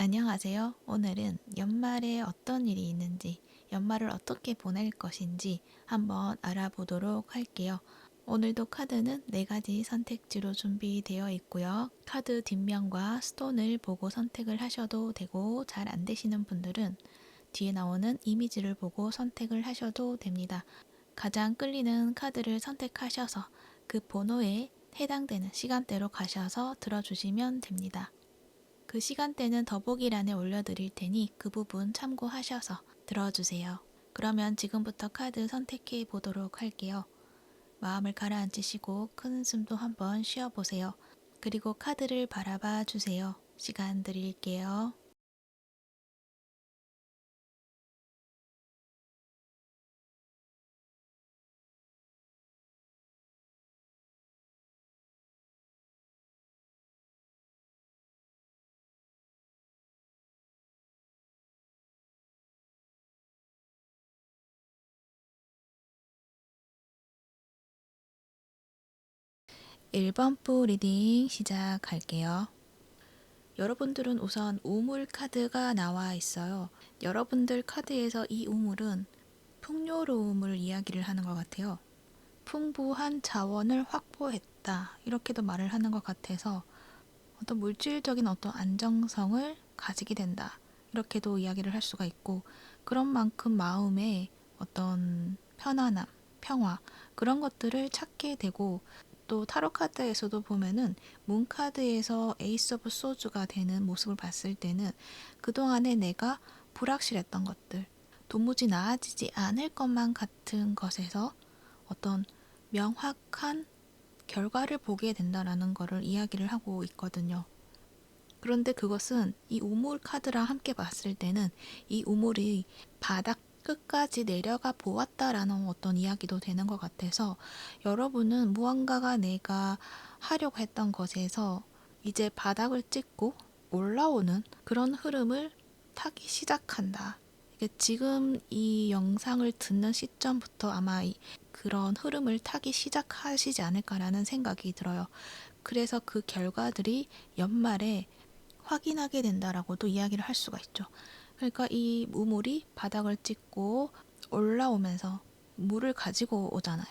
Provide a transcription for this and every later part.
안녕하세요. 오늘은 연말에 어떤 일이 있는지, 연말을 어떻게 보낼 것인지 한번 알아보도록 할게요. 오늘도 카드는 4가지 선택지로 준비되어 있고요. 카드 뒷면과 스톤을 보고 선택을 하셔도 되고, 잘 안 되시는 분들은 뒤에 나오는 이미지를 보고 선택을 하셔도 됩니다. 가장 끌리는 카드를 선택하셔서 그 번호에 해당되는 시간대로 가셔서 들어주시면 됩니다. 그 시간대는 더보기란에 올려드릴 테니 그 부분 참고하셔서 들어주세요. 그러면 지금부터 카드 선택해 보도록 할게요. 마음을 가라앉히시고 큰 숨도 한번 쉬어보세요. 그리고 카드를 바라봐 주세요. 시간 드릴게요. 1번부 리딩 시작할게요. 여러분들은 우선 우물 카드가 나와 있어요. 여러분들 카드에서 이 우물은 풍요로움을 이야기를 하는 것 같아요. 풍부한 자원을 확보했다. 이렇게도 말을 하는 것 같아서 어떤 물질적인 어떤 안정성을 가지게 된다. 이렇게도 이야기를 할 수가 있고, 그런 만큼 마음에 어떤 편안함, 평화, 그런 것들을 찾게 되고, 또 타로 카드에서도 보면은 문 카드에서 에이스 오브 소주가 되는 모습을 봤을 때는 그동안에 내가 불확실했던 것들, 도무지 나아지지 않을 것만 같은 것에서 어떤 명확한 결과를 보게 된다라는 것을 이야기를 하고 있거든요. 그런데 그것은 이 우물 카드랑 함께 봤을 때는 이 우물이 바닥 끝까지 내려가 보았다라는 어떤 이야기도 되는 것 같아서, 여러분은 무언가가 내가 하려고 했던 것에서 이제 바닥을 찍고 올라오는 그런 흐름을 타기 시작한다. 이게 지금 이 영상을 듣는 시점부터 아마 그런 흐름을 타기 시작하시지 않을까라는 생각이 들어요. 그래서 그 결과들이 연말에 확인하게 된다라고도 이야기를 할 수가 있죠. 그러니까 이 우물이 바닥을 찍고 올라오면서 물을 가지고 오잖아요.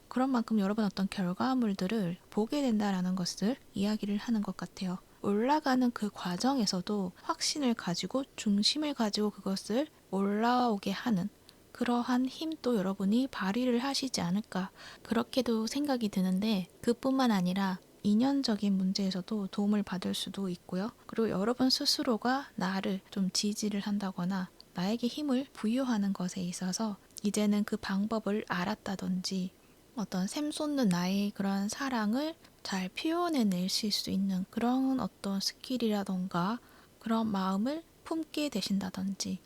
그런 만큼 여러분 어떤 결과물들을 보게 된다라는 것을 이야기를 하는 것 같아요. 올라가는 그 과정에서도 확신을 가지고 중심을 가지고 그것을 올라오게 하는 그러한 힘도 여러분이 발휘를 하시지 않을까, 그렇게도 생각이 드는데, 그뿐만 아니라 인연적인 문제에서도 도움을 받을 수도 있고요. 그리고 여러분 스스로가 나를 좀 지지를 한다거나 나에게 힘을 부여하는 것에 있어서 이제는 그 방법을 알았다든지, 어떤 샘솟는 나의 그런 사랑을 잘 표현해내실 수 있는 그런 어떤 스킬이라던가 그런 마음을 품게 되신다든지,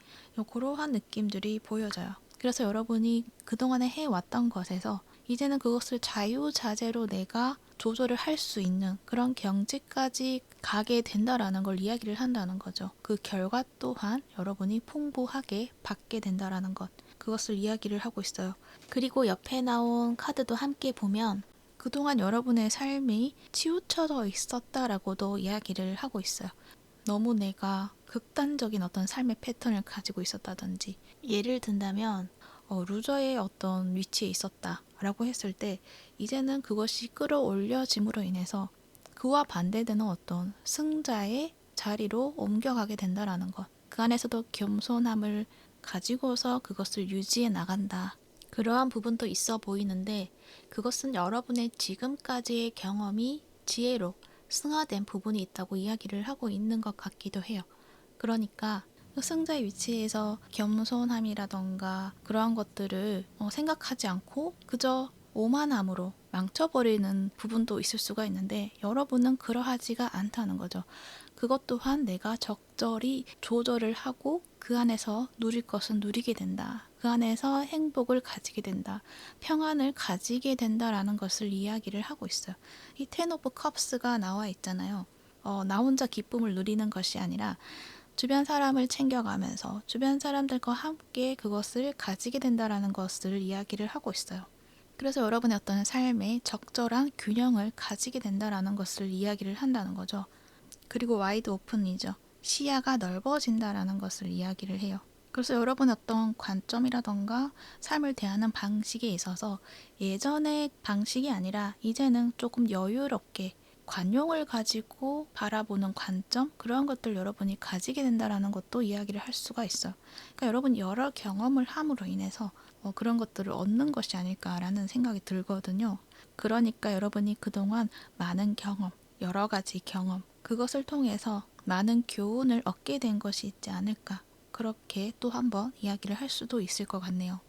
그러한 느낌들이 보여져요. 그래서 여러분이 그동안에 해왔던 것에서 이제는 그것을 자유자재로 내가 조절을 할 수 있는 그런 경지까지 가게 된다라는 걸 이야기를 한다는 거죠. 그 결과 또한 여러분이 풍부하게 받게 된다라는 것, 그것을 이야기를 하고 있어요. 그리고 옆에 나온 카드도 함께 보면 그동안 여러분의 삶이 치우쳐져 있었다라고도 이야기를 하고 있어요. 너무 내가 극단적인 어떤 삶의 패턴을 가지고 있었다든지, 예를 든다면 루저의 어떤 위치에 있었다 라고 했을 때 이제는 그것이 끌어올려짐으로 인해서 그와 반대되는 어떤 승자의 자리로 옮겨가게 된다라는 것, 그 안에서도 겸손함을 가지고서 그것을 유지해 나간다, 그러한 부분도 있어 보이는데, 그것은 여러분의 지금까지의 경험이 지혜로 승화된 부분이 있다고 이야기를 하고 있는 것 같기도 해요. 그러니까 승자의 위치에서 겸손함이라던가 그러한 것들을 생각하지 않고 그저 오만함으로 망쳐버리는 부분도 있을 수가 있는데, 여러분은 그러하지가 않다는 거죠. 그것 또한 내가 적절히 조절을 하고 그 안에서 누릴 것은 누리게 된다. 그 안에서 행복을 가지게 된다. 평안을 가지게 된다라는 것을 이야기를 하고 있어요. 이 텐 오브 컵스가 나와 있잖아요. 나 혼자 기쁨을 누리는 것이 아니라 주변 사람을 챙겨가면서 주변 사람들과 함께 그것을 가지게 된다라는 것을 이야기를 하고 있어요. 그래서 여러분의 어떤 삶에 적절한 균형을 가지게 된다라는 것을 이야기를 한다는 거죠. 그리고 와이드 오픈이죠. 시야가 넓어진다라는 것을 이야기를 해요. 그래서 여러분의 어떤 관점이라던가 삶을 대하는 방식에 있어서 예전의 방식이 아니라 이제는 조금 여유롭게 관용을 가지고 바라보는 관점, 그런 것들 여러분이 가지게 된다라는 것도 이야기를 할 수가 있어요. 그러니까 여러분 여러 경험을 함으로 인해서 그런 것들을 얻는 것이 아닐까라는 생각이 들거든요. 그러니까 여러분이 그동안 많은 경험, 여러 가지 경험, 그것을 통해서 많은 교훈을 얻게 된 것이 있지 않을까. 그렇게 또 한번 이야기를 할 수도 있을 것 같네요.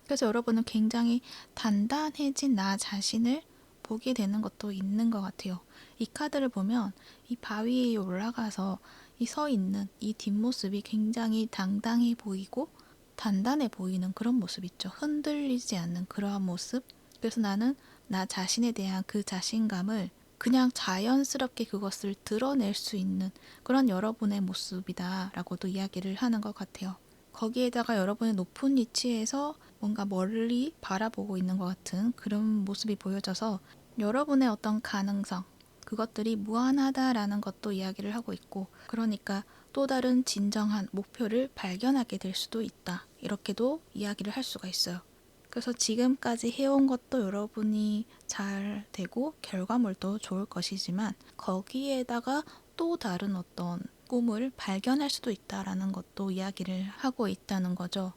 그래서 여러분은 굉장히 단단해진 나 자신을 보게 되는 것도 있는 것 같아요. 이 카드를 보면 이 바위에 올라가서 이 서 있는 이 뒷모습이 굉장히 당당해 보이고 단단해 보이는 그런 모습 있죠. 흔들리지 않는 그러한 모습. 그래서 나는 나 자신에 대한 그 자신감을 그냥 자연스럽게 그것을 드러낼 수 있는 그런 여러분의 모습이다라고도 이야기를 하는 것 같아요. 거기에다가 여러분의 높은 위치에서 뭔가 멀리 바라보고 있는 것 같은 그런 모습이 보여져서 여러분의 어떤 가능성, 그것들이 무한하다라는 것도 이야기를 하고 있고, 그러니까 또 다른 진정한 목표를 발견하게 될 수도 있다. 이렇게도 이야기를 할 수가 있어요. 그래서 지금까지 해온 것도 여러분이 잘 되고 결과물도 좋을 것이지만 거기에다가 또 다른 어떤 꿈을 발견할 수도 있다라는 것도 이야기를 하고 있다는 거죠.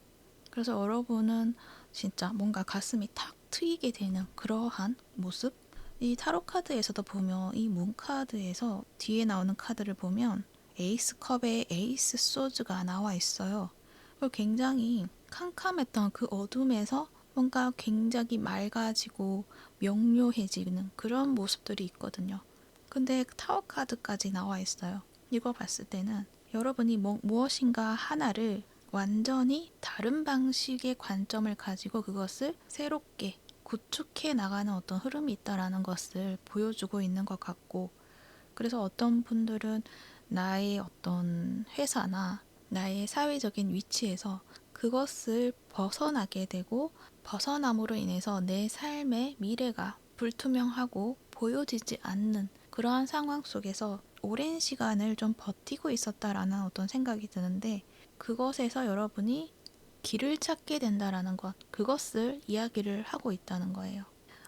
그래서 여러분은 진짜 뭔가 가슴이 탁 트이게 되는 그러한 모습? 이 타로 카드에서도 보면 이 문 카드에서 뒤에 나오는 카드를 보면 에이스 컵에 에이스 소즈가 나와 있어요. 그리고 굉장히 캄캄했던 그 어둠에서 뭔가 굉장히 맑아지고 명료해지는 그런 모습들이 있거든요. 근데 타워 카드까지 나와 있어요. 이거 봤을 때는 여러분이 무엇인가 하나를 완전히 다른 방식의 관점을 가지고 그것을 새롭게 구축해 나가는 어떤 흐름이 있다라는 것을 보여주고 있는 것 같고, 그래서 어떤 분들은 나의 어떤 회사나 나의 사회적인 위치에서 그것을 벗어나게 되고 벗어남으로 인해서 내 삶의 미래가 불투명하고 보여지지 않는 그러한 상황 속에서 오랜 시간을 좀 버티고 있었다라는 어떤 생각이 드는데, 그것에서 여러분이 길을 찾게 된다라는 것, 그것을 이야기를 하고 있다는 거예요.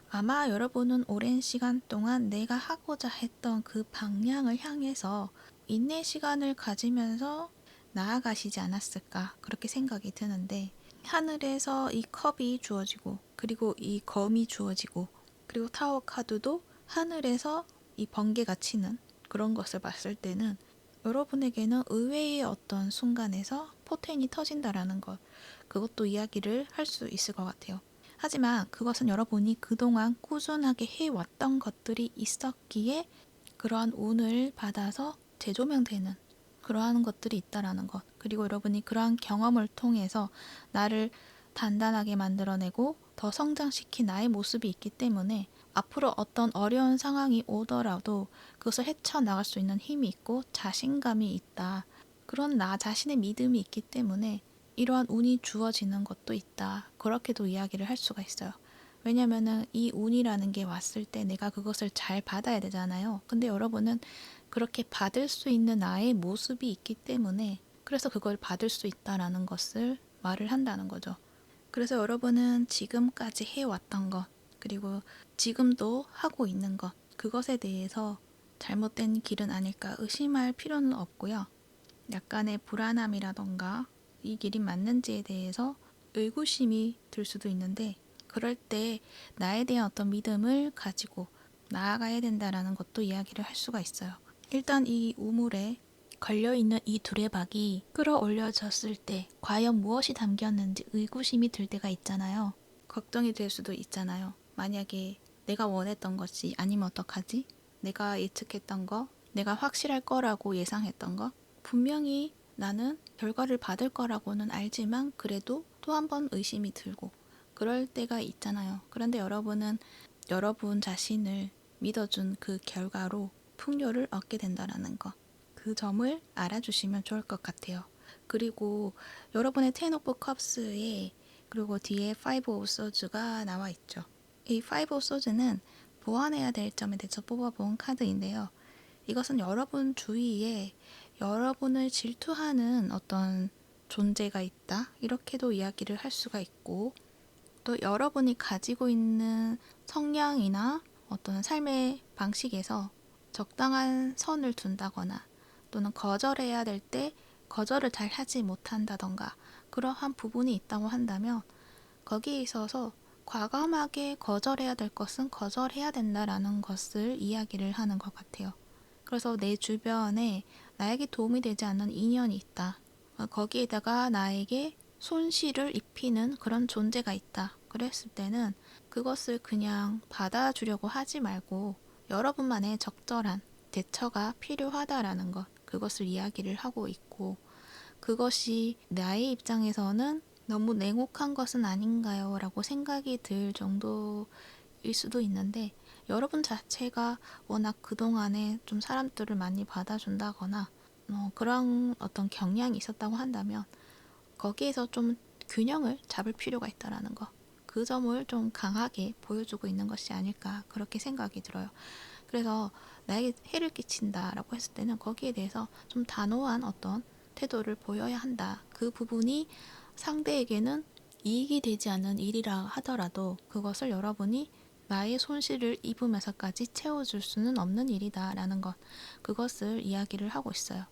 아마 여러분은 오랜 시간 동안 내가 하고자 했던 그 방향을 향해서 인내 시간을 가지면서 나아가시지 않았을까, 그렇게 생각이 드는데, 하늘에서 이 컵이 주어지고 그리고 이 검이 주어지고 그리고 타워 카드도 하늘에서 이 번개가 치는 그런 것을 봤을 때는 여러분에게는 의외의 어떤 순간에서 포텐이 터진다라는 것, 그것도 이야기를 할 수 있을 것 같아요. 하지만 그것은 여러분이 그동안 꾸준하게 해왔던 것들이 있었기에 그러한 운을 받아서 재조명되는 그러한 것들이 있다라는 것, 그리고 여러분이 그러한 경험을 통해서 나를 단단하게 만들어내고 더 성장시킨 나의 모습이 있기 때문에 앞으로 어떤 어려운 상황이 오더라도 그것을 헤쳐나갈 수 있는 힘이 있고 자신감이 있다. 그런 나 자신의 믿음이 있기 때문에 이러한 운이 주어지는 것도 있다. 그렇게도 이야기를 할 수가 있어요. 왜냐면은 이 운이라는 게 왔을 때 내가 그것을 잘 받아야 되잖아요. 근데 여러분은 그렇게 받을 수 있는 나의 모습이 있기 때문에 그래서 그걸 받을 수 있다라는 것을 말을 한다는 거죠. 그래서 여러분은 지금까지 해왔던 것, 그리고 지금도 하고 있는 것, 그것에 대해서 잘못된 길은 아닐까 의심할 필요는 없고요. 약간의 불안함이라던가 이 길이 맞는지에 대해서 의구심이 들 수도 있는데, 그럴 때 나에 대한 어떤 믿음을 가지고 나아가야 된다라는 것도 이야기를 할 수가 있어요. 일단 이 우물에 걸려있는 이 두레박이 끌어올려졌을 때 과연 무엇이 담겼는지 의구심이 들 때가 있잖아요. 걱정이 될 수도 있잖아요. 만약에 내가 원했던 것이 아니면 어떡하지? 내가 예측했던 거, 내가 확실할 거라고 예상했던 거, 분명히 나는 결과를 받을 거라고는 알지만 그래도 또 한 번 의심이 들고 그럴 때가 있잖아요. 그런데 여러분은 여러분 자신을 믿어준 그 결과로 풍요를 얻게 된다라는 것, 그 점을 알아주시면 좋을 것 같아요. 그리고 여러분의 텐 오브 컵스에 그리고 뒤에 파이브 오브 소즈가 나와 있죠. 이 파이브 오브 소즈는 보완해야 될 점에 대해서 뽑아본 카드인데요. 이것은 여러분 주위에 여러분을 질투하는 어떤 존재가 있다. 이렇게도 이야기를 할 수가 있고, 또 여러분이 가지고 있는 성향이나 어떤 삶의 방식에서 적당한 선을 둔다거나 또는 거절해야 될 때 거절을 잘 하지 못한다던가 그러한 부분이 있다고 한다면 거기에 있어서 과감하게 거절해야 될 것은 거절해야 된다라는 것을 이야기를 하는 것 같아요. 그래서 내 주변에 나에게 도움이 되지 않는 인연이 있다. 거기에다가 나에게 손실을 입히는 그런 존재가 있다. 그랬을 때는 그것을 그냥 받아주려고 하지 말고 여러분만의 적절한 대처가 필요하다라는 것, 그것을 이야기를 하고 있고, 그것이 나의 입장에서는 너무 냉혹한 것은 아닌가요? 라고 생각이 들 정도일 수도 있는데, 여러분 자체가 워낙 그동안에 좀 사람들을 많이 받아준다거나 그런 어떤 경향이 있었다고 한다면 거기에서 좀 균형을 잡을 필요가 있다라는 거, 그 점을 좀 강하게 보여주고 있는 것이 아닐까 그렇게 생각이 들어요. 그래서 나에게 해를 끼친다라고 했을 때는 거기에 대해서 좀 단호한 어떤 태도를 보여야 한다. 그 부분이 상대에게는 이익이 되지 않는 일이라 하더라도 그것을 여러분이 나의 손실을 입으면서까지 채워줄 수는 없는 일이다라는 것, 그것을 이야기를 하고 있어요.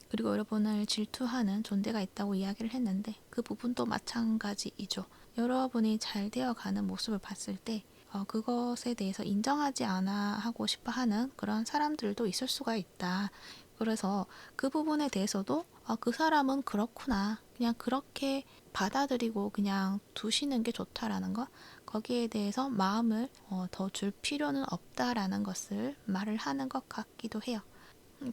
그리고 여러분을 질투하는 존재가 있다고 이야기를 했는데 그 부분도 마찬가지이죠. 여러분이 잘 되어가는 모습을 봤을 때 그것에 대해서 인정하지 않아 하고 싶어 하는 그런 사람들도 있을 수가 있다. 그래서 그 부분에 대해서도 그 사람은 그렇구나. 그냥 그렇게 받아들이고 그냥 두시는 게 좋다라는 것. 거기에 대해서 마음을 더 줄 필요는 없다라는 것을 말을 하는 것 같기도 해요.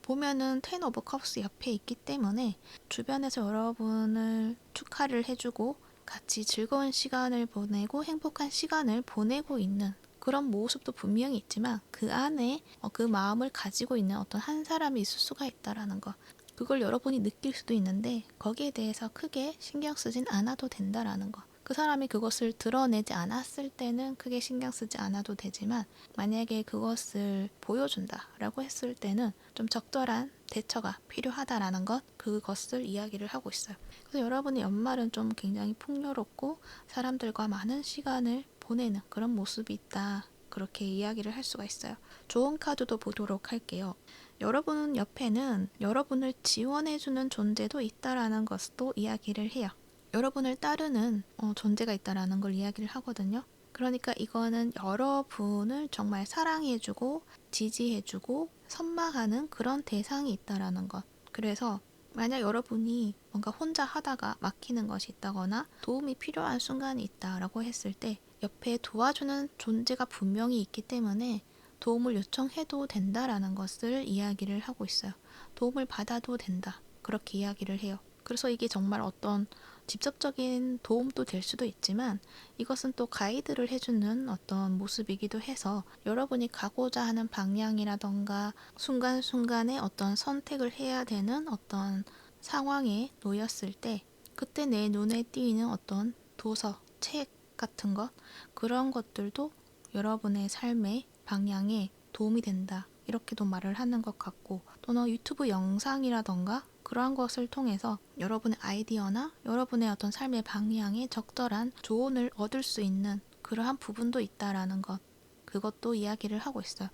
보면은 텐 오브 컵스 옆에 있기 때문에 주변에서 여러분을 축하를 해주고 같이 즐거운 시간을 보내고 행복한 시간을 보내고 있는 그런 모습도 분명히 있지만 그 안에 그 마음을 가지고 있는 어떤 한 사람이 있을 수가 있다라는 것, 그걸 여러분이 느낄 수도 있는데 거기에 대해서 크게 신경 쓰진 않아도 된다라는 것. 그 사람이 그것을 드러내지 않았을 때는 크게 신경 쓰지 않아도 되지만 만약에 그것을 보여준다라고 했을 때는 좀 적절한 대처가 필요하다라는 것, 그것을 이야기를 하고 있어요. 그래서 여러분의 연말은 좀 굉장히 풍요롭고 사람들과 많은 시간을 보내는 그런 모습이 있다. 그렇게 이야기를 할 수가 있어요. 좋은 카드도 보도록 할게요. 여러분 옆에는 여러분을 지원해주는 존재도 있다라는 것도 이야기를 해요. 여러분을 따르는 존재가 있다라는 걸 이야기를 하거든요. 그러니까 이거는 여러분을 정말 사랑해주고 지지해주고 선망하는 그런 대상이 있다라는 것. 그래서 만약 여러분이 뭔가 혼자 하다가 막히는 것이 있다거나 도움이 필요한 순간이 있다라고 했을 때 옆에 도와주는 존재가 분명히 있기 때문에 도움을 요청해도 된다라는 것을 이야기를 하고 있어요. 도움을 받아도 된다. 그렇게 이야기를 해요. 그래서 이게 정말 어떤 직접적인 도움도 될 수도 있지만 이것은 또 가이드를 해주는 어떤 모습이기도 해서 여러분이 가고자 하는 방향이라던가 순간순간에 어떤 선택을 해야 되는 어떤 상황에 놓였을 때 그때 내 눈에 띄는 어떤 도서, 책 같은 것, 그런 것들도 여러분의 삶의 방향에 도움이 된다. 이렇게도 말을 하는 것 같고, 또는 유튜브 영상이라던가 그러한 것을 통해서 여러분의 아이디어나 여러분의 어떤 삶의 방향에 적절한 조언을 얻을 수 있는 그러한 부분도 있다라는 것, 그것도 이야기를 하고 있어요.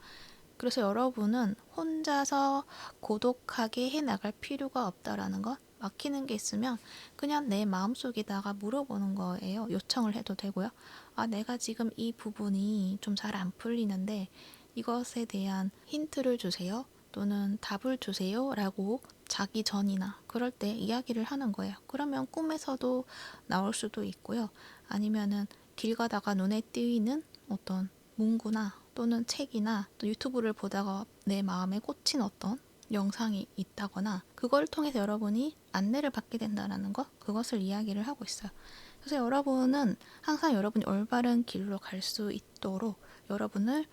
그래서 여러분은 혼자서 고독하게 해나갈 필요가 없다라는 것, 막히는 게 있으면 그냥 내 마음속에다가 물어보는 거예요. 요청을 해도 되고요. 내가 지금 이 부분이 좀 잘 안 풀리는데 이것에 대한 힌트를 주세요. 또는 답을 주세요. 라고 자기 전이나 그럴 때 이야기를 하는 거예요. 그러면 꿈에서도 나올 수도 있고요. 아니면은 길 가다가 눈에 띄는 어떤 문구나 또는 책이나 또 유튜브를 보다가 내 마음에 꽂힌 어떤 영상이 있다거나 그걸 통해서 여러분이 안내를 받게 된다는 것, 그것을 이야기를 하고 있어요. 그래서 여러분은 항상 여러분이 올바른 길로 갈 수 있도록 여러분을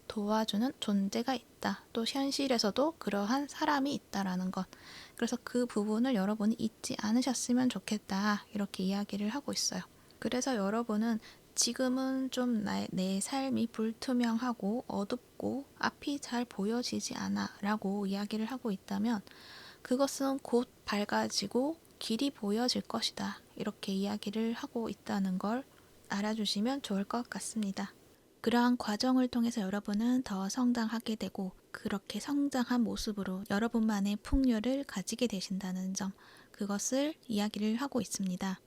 도와주는 존재가 있다. 또 현실에서도 그러한 사람이 있다라는 것. 그래서 그 부분을 여러분이 잊지 않으셨으면 좋겠다. 이렇게 이야기를 하고 있어요. 그래서 여러분은 지금은 좀 내 삶이 불투명하고 어둡고 앞이 잘 보여지지 않아 라고 이야기를 하고 있다면 그것은 곧 밝아지고 길이 보여질 것이다. 이렇게 이야기를 하고 있다는 걸 알아주시면 좋을 것 같습니다. 그러한 과정을 통해서 여러분은 더 성장하게 되고 그렇게 성장한 모습으로 여러분만의 풍요를 가지게 되신다는 점, 그것을 이야기를 하고 있습니다.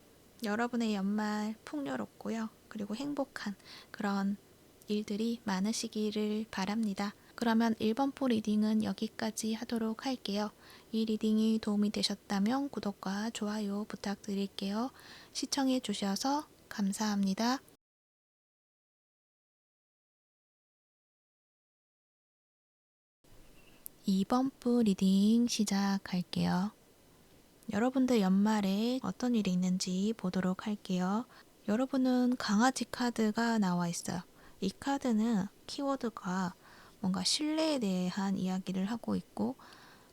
여러분의 연말 풍요롭고요. 그리고 행복한 그런 일들이 많으시기를 바랍니다. 그러면 1번포 리딩은 여기까지 하도록 할게요. 이 리딩이 도움이 되셨다면 구독과 좋아요 부탁드릴게요. 시청해 주셔서 감사합니다. 2번포 리딩 시작할게요. 여러분들 연말에 어떤 일이 있는지 보도록 할게요. 여러분은 강아지 카드가 나와 있어요. 이 카드는 키워드가 뭔가 신뢰에 대한 이야기를 하고 있고,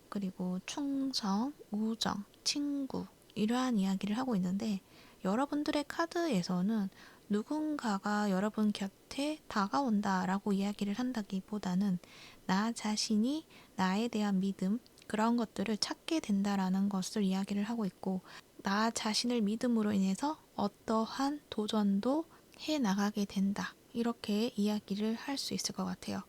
그리고 충성, 우정, 친구 이러한 이야기를 하고 있는데, 여러분들의 카드에서는 누군가가 여러분 곁에 다가온다라고 이야기를 한다기보다는 나 자신이 나에 대한 믿음, 그런 것들을 찾게 된다라는 것을 이야기를 하고 있고, 나 자신을 믿음으로 인해서 어떠한 도전도 해 나가게 된다. 이렇게 이야기를 할 수 있을 것 같아요.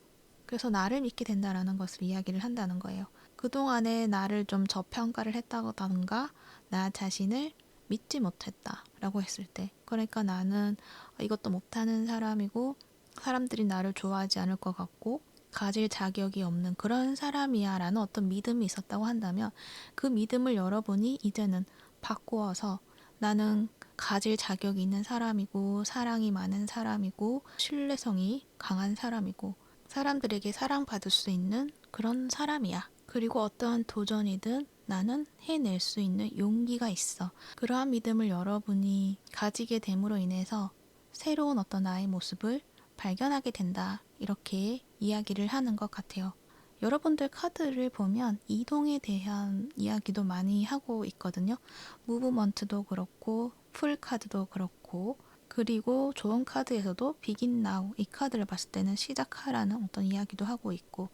그래서 나를 믿게 된다라는 것을 이야기를 한다는 거예요. 그동안에 나를 좀 저평가를 했다던가 나 자신을 믿지 못했다라고 했을 때, 그러니까 나는 이것도 못하는 사람이고 사람들이 나를 좋아하지 않을 것 같고 가질 자격이 없는 그런 사람이야 라는 어떤 믿음이 있었다고 한다면, 그 믿음을 여러분이 이제는 바꾸어서 나는 가질 자격이 있는 사람이고 사랑이 많은 사람이고 신뢰성이 강한 사람이고 사람들에게 사랑받을 수 있는 그런 사람이야. 그리고 어떠한 도전이든 나는 해낼 수 있는 용기가 있어. 그러한 믿음을 여러분이 가지게 됨으로 인해서 새로운 어떤 나의 모습을 발견하게 된다. 이렇게 이야기를 하는 것 같아요. 여러분들 카드를 보면 이동에 대한 이야기도 많이 하고 있거든요. 무브먼트도 그렇고 풀 카드도 그렇고, 그리고 좋은 카드에서도 Begin Now, 이 카드를 봤을 때는 시작하라는 어떤 이야기도 하고 있고,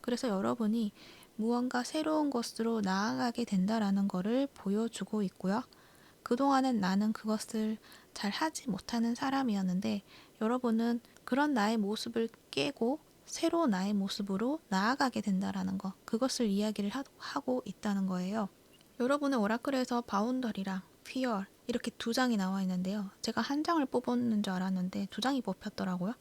그래서 여러분이 무언가 새로운 것으로 나아가게 된다라는 것을 보여주고 있고요. 그동안은 나는 그것을 잘 하지 못하는 사람이었는데 여러분은 그런 나의 모습을 깨고 새로운 나의 모습으로 나아가게 된다라는 거, 그것을 이야기를 하고 있다는 거예요. 여러분의 오라클에서 바운더리랑 피어 이렇게 두 장이 나와 있는데요. 제가 한 장을 뽑았는 줄 알았는데 두 장이 뽑혔더라고요.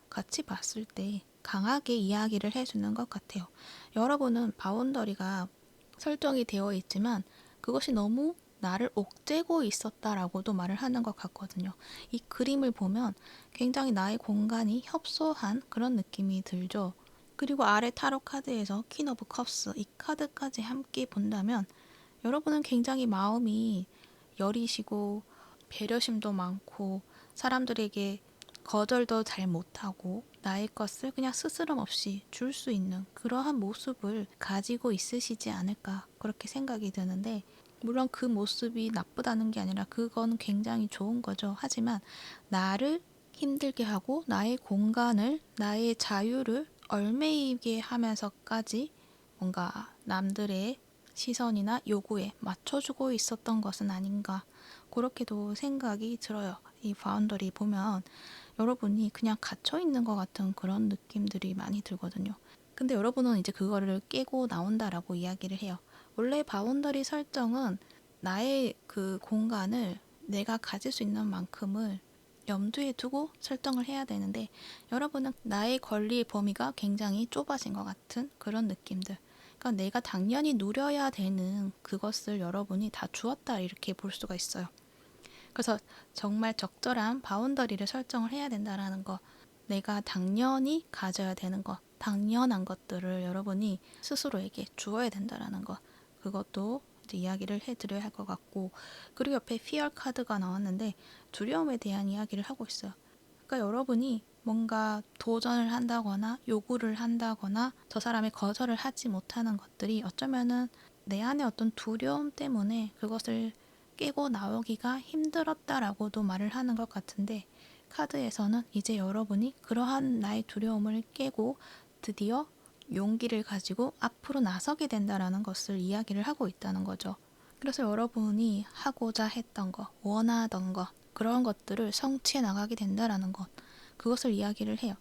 같이 봤을 때 강하게 이야기를 해주는 것 같아요. 여러분은 바운더리가 설정이 되어 있지만 그것이 너무 나를 옥죄고 있었다라고도 말을 하는 것 같거든요. 이 그림을 보면 굉장히 나의 공간이 협소한 그런 느낌이 들죠. 그리고 아래 타로 카드에서 퀸 오브 컵스, 이 카드까지 함께 본다면 여러분은 굉장히 마음이 여리시고 배려심도 많고 사람들에게 거절도 잘 못하고 나의 것을 그냥 스스럼 없이 줄 수 있는 그러한 모습을 가지고 있으시지 않을까, 그렇게 생각이 드는데, 물론 그 모습이 나쁘다는 게 아니라 그건 굉장히 좋은 거죠. 하지만 나를 힘들게 하고 나의 공간을, 나의 자유를 얽매이게 하면서까지 뭔가 남들의 시선이나 요구에 맞춰주고 있었던 것은 아닌가, 그렇게도 생각이 들어요. 이 바운더리 보면 여러분이 그냥 갇혀 있는 것 같은 그런 느낌들이 많이 들거든요. 근데 여러분은 이제 그거를 깨고 나온다라고 이야기를 해요. 원래 바운더리 설정은 나의 그 공간을 내가 가질 수 있는 만큼을 염두에 두고 설정을 해야 되는데, 여러분은 나의 권리의 범위가 굉장히 좁아진 것 같은 그런 느낌들. 그러니까 내가 당연히 누려야 되는 그것을 여러분이 다 주었다, 이렇게 볼 수가 있어요. 그래서 정말 적절한 바운더리를 설정을 해야 된다라는 거, 내가 당연히 가져야 되는 것, 당연한 것들을 여러분이 스스로에게 주어야 된다라는 것, 그것도 이제 이야기를 해드려야 할 것 같고, 그리고 옆에 피어 카드가 나왔는데 두려움에 대한 이야기를 하고 있어요. 그러니까 여러분이 뭔가 도전을 한다거나 요구를 한다거나 저 사람의 거절을 하지 못하는 것들이 어쩌면은 내 안에 어떤 두려움 때문에 그것을 깨고 나오기가 힘들었다라고도 말을 하는 것 같은데, 카드에서는 이제 여러분이 그러한 나의 두려움을 깨고 드디어 용기를 가지고 앞으로 나서게 된다라는 것을 이야기를 하고 있다는 거죠. 그래서 여러분이 하고자 했던 것, 원하던 것, 그런 것들을 성취해 나가게 된다라는 것, 그것을 이야기를 해요.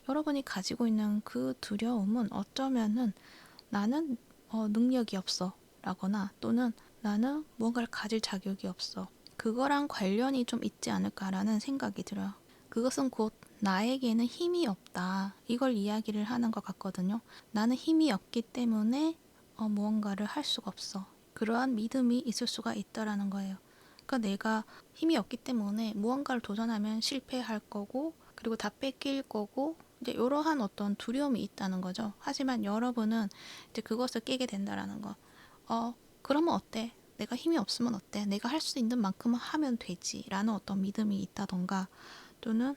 여러분이 가지고 있는 그 두려움은 어쩌면은 나는 능력이 없어 라거나 또는 나는 무언가를 가질 자격이 없어. 그거랑 관련이 좀 있지 않을까라는 생각이 들어요. 그것은 곧 나에게는 힘이 없다. 이걸 이야기를 하는 것 같거든요. 나는 힘이 없기 때문에 무언가를 할 수가 없어. 그러한 믿음이 있을 수가 있다라는 거예요. 그러니까 내가 힘이 없기 때문에 무언가를 도전하면 실패할 거고 그리고 다 뺏길 거고 이제 이러한 어떤 두려움이 있다는 거죠. 하지만 여러분은 이제 그것을 깨게 된다라는 거. 그러면 어때? 내가 힘이 없으면 어때? 내가 할 수 있는 만큼은 하면 되지. 라는 어떤 믿음이 있다던가 또는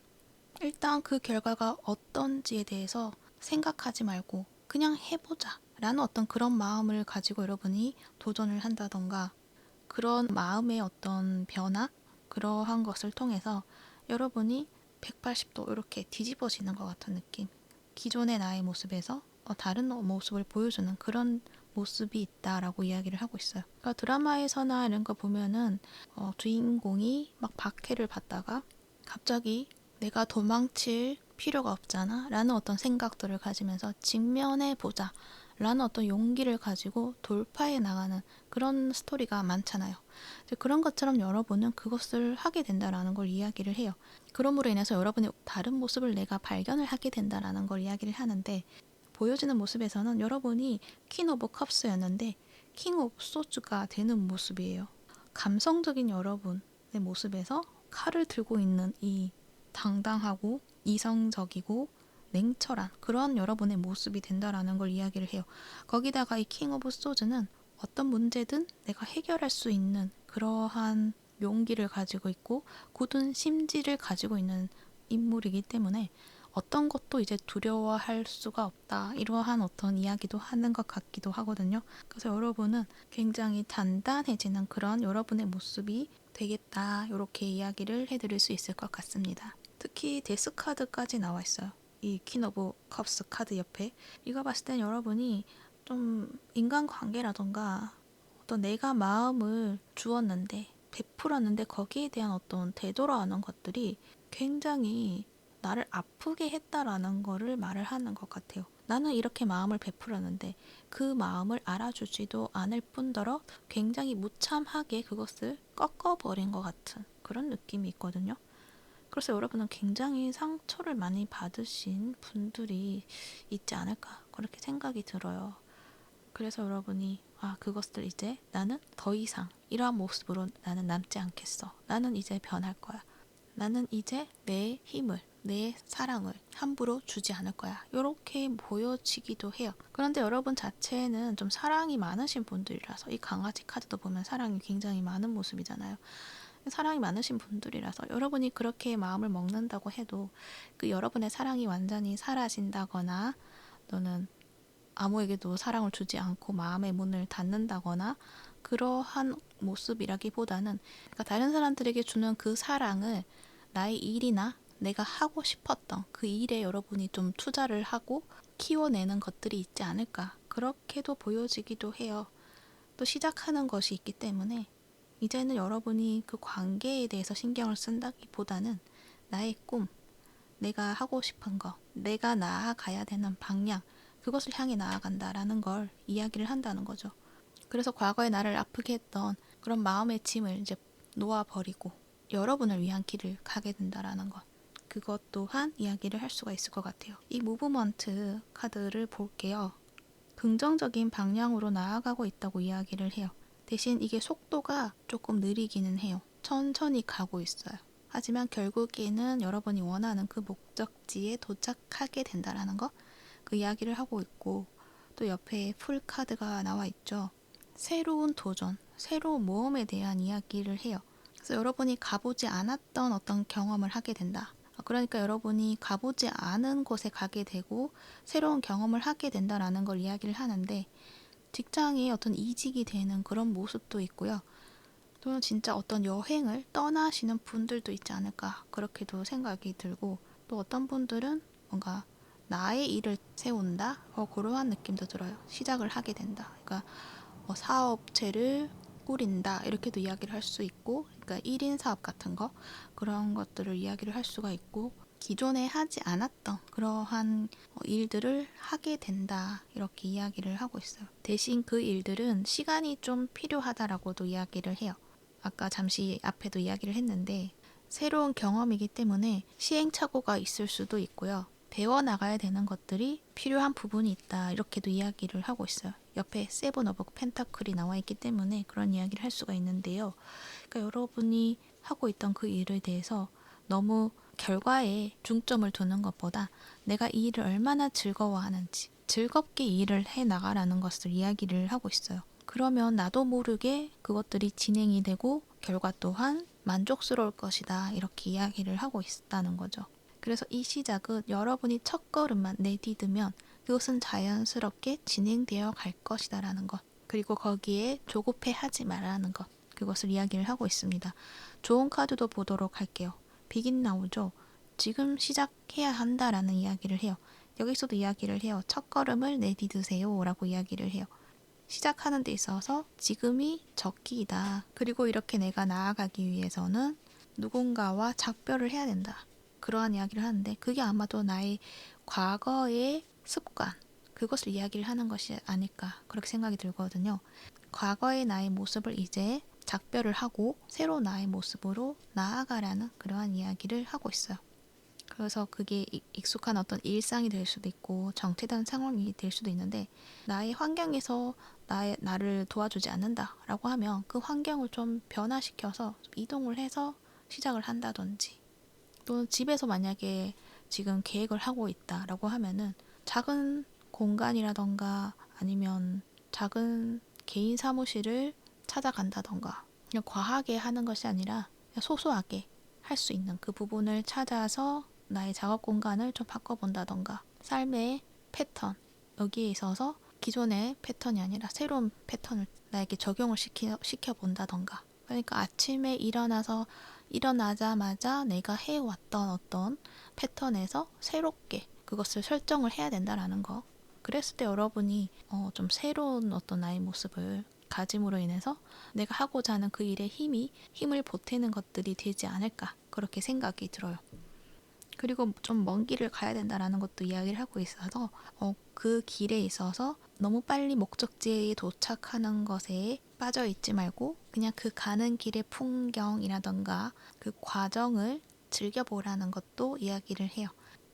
일단 그 결과가 어떤지에 대해서 생각하지 말고 그냥 해보자. 라는 어떤 그런 마음을 가지고 여러분이 도전을 한다던가 그런 마음의 어떤 변화? 그러한 것을 통해서 여러분이 180도 이렇게 뒤집어지는 것 같은 느낌. 기존의 나의 모습에서 다른 모습을 보여주는 그런 모습이 있다라고 이야기를 하고 있어요. 그러니까 드라마에서나 이런 거 보면은 주인공이 막 박해를 받다가 갑자기 내가 도망칠 필요가 없잖아 라는 어떤 생각들을 가지면서 직면해 보자 라는 어떤 용기를 가지고 돌파해 나가는 그런 스토리가 많잖아요. 그런 것처럼 여러분은 그것을 하게 된다라는 걸 이야기를 해요. 그럼으로 인해서 여러분의 다른 모습을 내가 발견을 하게 된다라는 걸 이야기를 하는데 보여지는 모습에서는 여러분이 퀸 오브 컵스였는데 킹 오브 소주가 되는 모습이에요. 감성적인 여러분의 모습에서 칼을 들고 있는 이 당당하고 이성적이고 냉철한 그런 여러분의 모습이 된다라는 걸 이야기를 해요. 거기다가 이 킹 오브 소즈는 어떤 문제든 내가 해결할 수 있는 그러한 용기를 가지고 있고 굳은 심지를 가지고 있는 인물이기 때문에 어떤 것도 이제 두려워할 수가 없다. 이러한 어떤 이야기도 하는 것 같기도 하거든요. 그래서 여러분은 굉장히 단단해지는 그런 여러분의 모습이 되겠다. 이렇게 이야기를 해드릴 수 있을 것 같습니다. 특히 데스 카드까지 나와 있어요. 이 퀸 오브 컵스 카드 옆에. 이거 봤을 땐 여러분이 좀 인간관계라던가 어떤 내가 마음을 주었는데 베풀었는데 거기에 대한 어떤 되돌아오는 것들이 굉장히 나를 아프게 했다라는 거를 말을 하는 것 같아요. 나는 이렇게 마음을 베풀었는데 그 마음을 알아주지도 않을 뿐더러 굉장히 무참하게 그것을 꺾어버린 것 같은 그런 느낌이 있거든요. 그래서 여러분은 굉장히 상처를 많이 받으신 분들이 있지 않을까 그렇게 생각이 들어요. 그래서 여러분이 그것들 이제 나는 더 이상 이러한 모습으로 나는 남지 않겠어. 나는 이제 변할 거야. 나는 이제 내 힘을 내 사랑을 함부로 주지 않을 거야. 이렇게 보여지기도 해요. 그런데 여러분 자체는 좀 사랑이 많으신 분들이라서 이 강아지 카드도 보면 사랑이 굉장히 많은 모습이잖아요. 사랑이 많으신 분들이라서 여러분이 그렇게 마음을 먹는다고 해도 그 여러분의 사랑이 완전히 사라진다거나 또는 아무에게도 사랑을 주지 않고 마음의 문을 닫는다거나 그러한 모습이라기보다는 그러니까 다른 사람들에게 주는 그 사랑을 나의 일이나 내가 하고 싶었던 그 일에 여러분이 좀 투자를 하고 키워내는 것들이 있지 않을까 그렇게도 보여지기도 해요. 또 시작하는 것이 있기 때문에 이제는 여러분이 그 관계에 대해서 신경을 쓴다기보다는 나의 꿈, 내가 하고 싶은 거, 내가 나아가야 되는 방향, 그것을 향해 나아간다라는 걸 이야기를 한다는 거죠. 그래서 과거에 나를 아프게 했던 그런 마음의 짐을 이제 놓아버리고 여러분을 위한 길을 가게 된다라는 것. 그것 또한 이야기를 할 수가 있을 것 같아요. 이 무브먼트 카드를 볼게요. 긍정적인 방향으로 나아가고 있다고 이야기를 해요. 대신 이게 속도가 조금 느리기는 해요. 천천히 가고 있어요. 하지만 결국에는 여러분이 원하는 그 목적지에 도착하게 된다라는 거, 그 이야기를 하고 있고 또 옆에 풀 카드가 나와 있죠. 새로운 도전, 새로운 모험에 대한 이야기를 해요. 그래서 여러분이 가보지 않았던 어떤 경험을 하게 된다. 그러니까 여러분이 가보지 않은 곳에 가게 되고 새로운 경험을 하게 된다라는 걸 이야기를 하는데 직장에 어떤 이직이 되는 그런 모습도 있고요. 또는 진짜 어떤 여행을 떠나시는 분들도 있지 않을까 그렇게도 생각이 들고 또 어떤 분들은 뭔가 나의 일을 세운다? 그러한 느낌도 들어요. 시작을 하게 된다. 그러니까 사업체를 꾸린다 이렇게도 이야기를 할 수 있고, 그러니까 1인 사업 같은 거 그런 것들을 이야기를 할 수가 있고, 기존에 하지 않았던 그러한 일들을 하게 된다 이렇게 이야기를 하고 있어요. 대신 그 일들은 시간이 좀 필요하다라고도 이야기를 해요. 아까 잠시 앞에도 이야기를 했는데 새로운 경험이기 때문에 시행착오가 있을 수도 있고요. 배워나가야 되는 것들이 필요한 부분이 있다 이렇게도 이야기를 하고 있어요. 옆에 세븐 오브 펜타클이 나와 있기 때문에 그런 이야기를 할 수가 있는데요. 그러니까 여러분이 하고 있던 그 일에 대해서 너무 결과에 중점을 두는 것보다 내가 이 일을 얼마나 즐거워하는지, 즐겁게 일을 해나가라는 것을 이야기를 하고 있어요. 그러면 나도 모르게 그것들이 진행이 되고 결과 또한 만족스러울 것이다 이렇게 이야기를 하고 있다는 거죠. 그래서 이 시작은 여러분이 첫걸음만 내디디면 그것은 자연스럽게 진행되어 갈 것이다 라는 것, 그리고 거기에 조급해 하지 말라는 것, 그것을 이야기를 하고 있습니다. 좋은 카드도 보도록 할게요. 비긴 나오죠. 지금 시작해야 한다라는 이야기를 해요. 여기서도 이야기를 해요. 첫걸음을 내디드세요 라고 이야기를 해요. 시작하는 데 있어서 지금이 적기이다. 그리고 이렇게 내가 나아가기 위해서는 누군가와 작별을 해야 된다. 그러한 이야기를 하는데 그게 아마도 나의 과거의 습관, 그것을 이야기를 하는 것이 아닐까 그렇게 생각이 들거든요. 과거의 나의 모습을 이제 작별을 하고 새로 나의 모습으로 나아가라는 그러한 이야기를 하고 있어요. 그래서 그게 익숙한 어떤 일상이 될 수도 있고 정체된 상황이 될 수도 있는데, 나의 환경에서 나를 도와주지 않는다라고 하면 그 환경을 좀 변화시켜서 좀 이동을 해서 시작을 한다든지, 또는 집에서 만약에 지금 계획을 하고 있다라고 하면은 작은 공간이라던가 아니면 작은 개인 사무실을 찾아간다던가, 그냥 과하게 하는 것이 아니라 그냥 소소하게 할 수 있는 그 부분을 찾아서 나의 작업 공간을 좀 바꿔본다던가, 삶의 패턴, 여기에 있어서 기존의 패턴이 아니라 새로운 패턴을 나에게 적용을 시켜본다던가, 그러니까 아침에 일어나자마자 내가 해왔던 어떤 패턴에서 새롭게 그것을 설정을 해야 된다라는 거. 그랬을 때 여러분이 좀 새로운 어떤 나의 모습을 가짐으로 인해서 내가 하고자 하는 그 일에 힘을 보태는 것들이 되지 않을까 그렇게 생각이 들어요. 그리고 좀 먼 길을 가야 된다라는 것도 이야기를 하고 있어서 그 길에 있어서 너무 빨리 목적지에 도착하는 것에 빠져 있지 말고 그냥 그 가는 길의 풍경이라던가 그 과정을 즐겨보라는 것도 이야기를 해요.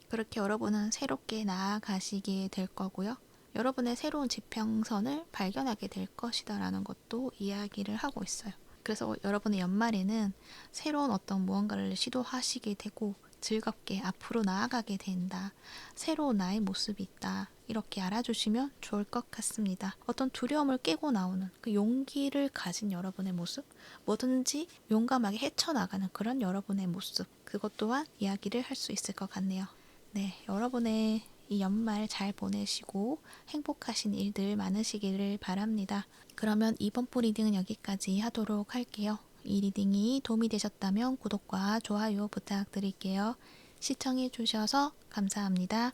그렇게 여러분은 새롭게 나아가시게 될 거고요. 여러분의 새로운 지평선을 발견하게 될 것이다 라는 것도 이야기를 하고 있어요. 그래서 여러분의 연말에는 새로운 어떤 무언가를 시도하시게 되고 즐겁게 앞으로 나아가게 된다. 새로운 나의 모습이 있다. 이렇게 알아주시면 좋을 것 같습니다. 어떤 두려움을 깨고 나오는 그 용기를 가진 여러분의 모습, 뭐든지 용감하게 헤쳐나가는 그런 여러분의 모습, 그것 또한 이야기를 할 수 있을 것 같네요. 네, 여러분의 이 연말 잘 보내시고 행복하신 일들 많으시기를 바랍니다. 그러면 이번 부 리딩은 여기까지 하도록 할게요. 이 리딩이 도움이 되셨다면 구독과 좋아요 부탁드릴게요. 시청해 주셔서 감사합니다.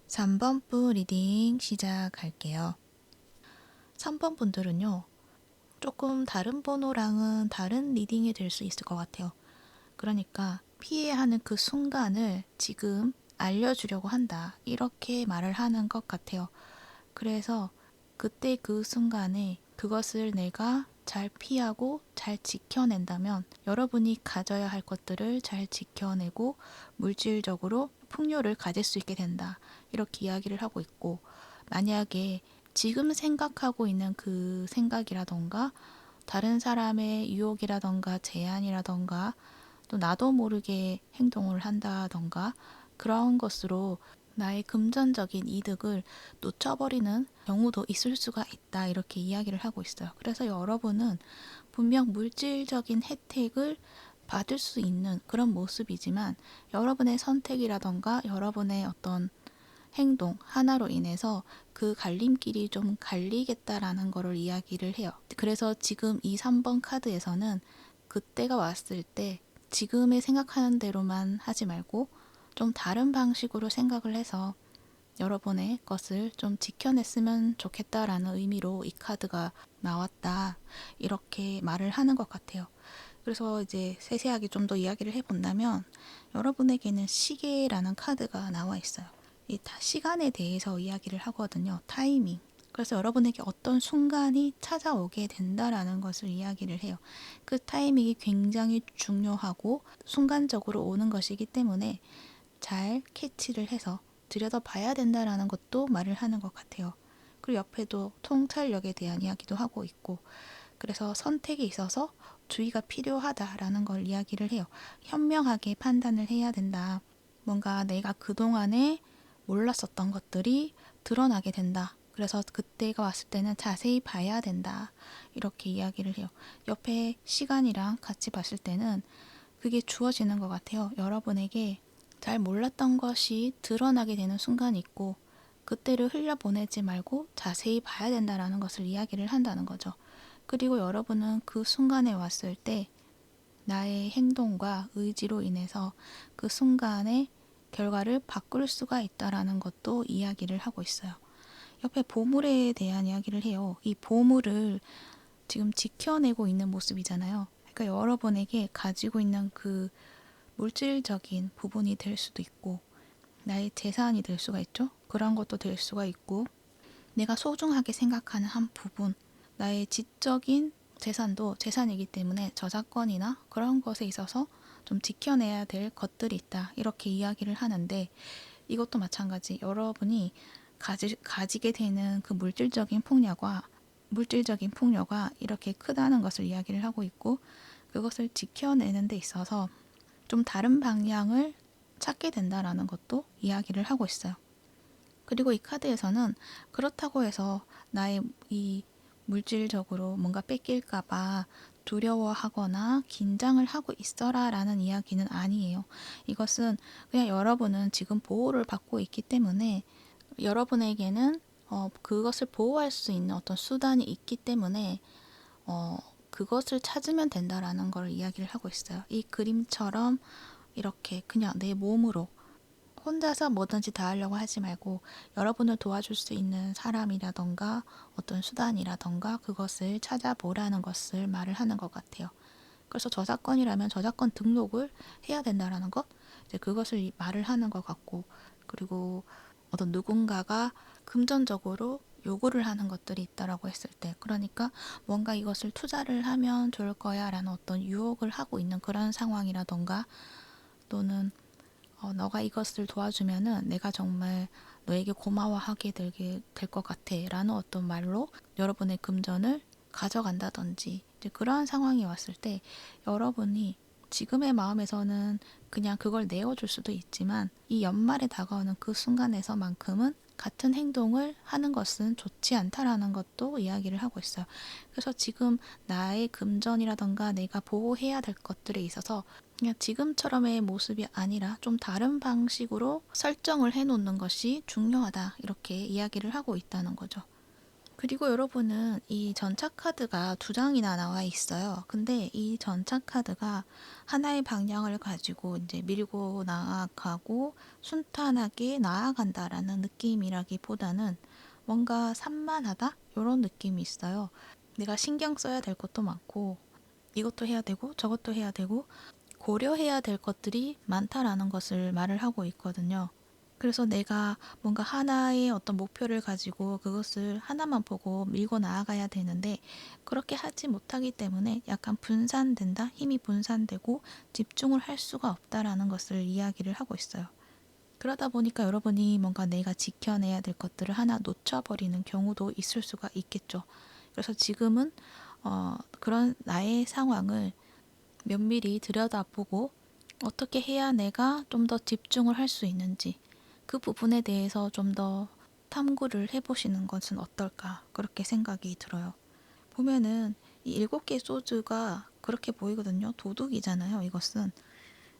3번 부 리딩 시작할게요. 3번 분들은요, 조금 다른 번호랑은 다른 리딩이 될 수 있을 것 같아요. 그러니까 피해야 하는 그 순간을 지금 알려주려고 한다. 이렇게 말을 하는 것 같아요. 그래서 그때 그 순간에 그것을 내가 잘 피하고 잘 지켜낸다면 여러분이 가져야 할 것들을 잘 지켜내고 물질적으로 풍요를 가질 수 있게 된다. 이렇게 이야기를 하고 있고, 만약에 지금 생각하고 있는 그 생각이라던가 다른 사람의 유혹이라던가 제안이라던가 또 나도 모르게 행동을 한다던가 그런 것으로 나의 금전적인 이득을 놓쳐버리는 경우도 있을 수가 있다. 이렇게 이야기를 하고 있어요. 그래서 여러분은 분명 물질적인 혜택을 받을 수 있는 그런 모습이지만 여러분의 선택이라던가 여러분의 어떤 행동 하나로 인해서 그 갈림길이 좀 갈리겠다라는 거를 이야기를 해요. 그래서 지금 이 3번 카드에서는 그때가 왔을 때 지금의 생각하는 대로만 하지 말고 좀 다른 방식으로 생각을 해서 여러분의 것을 좀 지켜냈으면 좋겠다라는 의미로 이 카드가 나왔다. 이렇게 말을 하는 것 같아요. 그래서 이제 세세하게 좀 더 이야기를 해본다면 여러분에게는 시계라는 카드가 나와 있어요. 이 시간에 대해서 이야기를 하거든요. 타이밍. 그래서 여러분에게 어떤 순간이 찾아오게 된다라는 것을 이야기를 해요. 그 타이밍이 굉장히 중요하고 순간적으로 오는 것이기 때문에 잘 캐치를 해서 들여다봐야 된다라는 것도 말을 하는 것 같아요. 그리고 옆에도 통찰력에 대한 이야기도 하고 있고, 그래서 선택에 있어서 주의가 필요하다라는 걸 이야기를 해요. 현명하게 판단을 해야 된다. 뭔가 내가 그동안에 몰랐었던 것들이 드러나게 된다. 그래서 그때가 왔을 때는 자세히 봐야 된다. 이렇게 이야기를 해요. 옆에 시간이랑 같이 봤을 때는 그게 주어지는 것 같아요. 여러분에게 잘 몰랐던 것이 드러나게 되는 순간이 있고 그때를 흘려보내지 말고 자세히 봐야 된다라는 것을 이야기를 한다는 거죠. 그리고 여러분은 그 순간에 왔을 때 나의 행동과 의지로 인해서 그 순간의 결과를 바꿀 수가 있다라는 것도 이야기를 하고 있어요. 옆에 보물에 대한 이야기를 해요. 이 보물을 지금 지켜내고 있는 모습이잖아요. 그러니까 여러분에게 가지고 있는 그 물질적인 부분이 될 수도 있고 나의 재산이 될 수가 있죠. 그런 것도 될 수가 있고 내가 소중하게 생각하는 한 부분, 나의 지적인 재산도 재산이기 때문에 저작권이나 그런 것에 있어서 좀 지켜내야 될 것들이 있다. 이렇게 이야기를 하는데 이것도 마찬가지. 여러분이 가지게 되는 그 물질적인 폭력과 이렇게 크다는 것을 이야기를 하고 있고 그것을 지켜내는 데 있어서 좀 다른 방향을 찾게 된다라는 것도 이야기를 하고 있어요. 그리고 이 카드에서는 그렇다고 해서 나의 이 물질적으로 뭔가 뺏길까봐 두려워하거나 긴장을 하고 있어라 라는 이야기는 아니에요. 이것은 그냥 여러분은 지금 보호를 받고 있기 때문에 여러분에게는 그것을 보호할 수 있는 어떤 수단이 있기 때문에 그것을 찾으면 된다라는 걸 이야기를 하고 있어요. 이 그림처럼 이렇게 그냥 내 몸으로 혼자서 뭐든지 다 하려고 하지 말고 여러분을 도와줄 수 있는 사람이라던가 어떤 수단이라던가 그것을 찾아보라는 것을 말을 하는 것 같아요. 그래서 저작권이라면 저작권 등록을 해야 된다라는 것, 이제 그것을 말을 하는 것 같고, 그리고 어떤 누군가가 금전적으로 요구를 하는 것들이 있다라고 했을 때, 그러니까 뭔가 이것을 투자를 하면 좋을 거야 라는 어떤 유혹을 하고 있는 그런 상황이라던가 또는 너가 이것을 도와주면은 내가 정말 너에게 고마워하게 될 것 같아 라는 어떤 말로 여러분의 금전을 가져간다든지 이제 그러한 상황이 왔을 때 여러분이 지금의 마음에서는 그냥 그걸 내어줄 수도 있지만 이 연말에 다가오는 그 순간에서만큼은 같은 행동을 하는 것은 좋지 않다라는 것도 이야기를 하고 있어요. 그래서 지금 나의 금전이라던가 내가 보호해야 될 것들에 있어서 그냥 지금처럼의 모습이 아니라 좀 다른 방식으로 설정을 해놓는 것이 중요하다. 이렇게 이야기를 하고 있다는 거죠. 그리고 여러분은 이 전차 카드가 2장이나 나와 있어요. 근데 이 전차 카드가 하나의 방향을 가지고 이제 밀고 나아가고 순탄하게 나아간다라는 느낌이라기보다는 뭔가 산만하다? 이런 느낌이 있어요. 내가 신경 써야 될 것도 많고 이것도 해야 되고 저것도 해야 되고 고려해야 될 것들이 많다라는 것을 말을 하고 있거든요. 그래서 내가 뭔가 하나의 어떤 목표를 가지고 그것을 하나만 보고 밀고 나아가야 되는데 그렇게 하지 못하기 때문에 약간 분산된다, 힘이 분산되고 집중을 할 수가 없다라는 것을 이야기를 하고 있어요. 그러다 보니까 여러분이 뭔가 내가 지켜내야 될 것들을 하나 놓쳐버리는 경우도 있을 수가 있겠죠. 그래서 지금은 그런 나의 상황을 면밀히 들여다보고 어떻게 해야 내가 좀 더 집중을 할 수 있는지 그 부분에 대해서 좀 더 탐구를 해보시는 것은 어떨까 그렇게 생각이 들어요. 보면은 이 7개 소주가 그렇게 보이거든요. 도둑이잖아요, 이것은.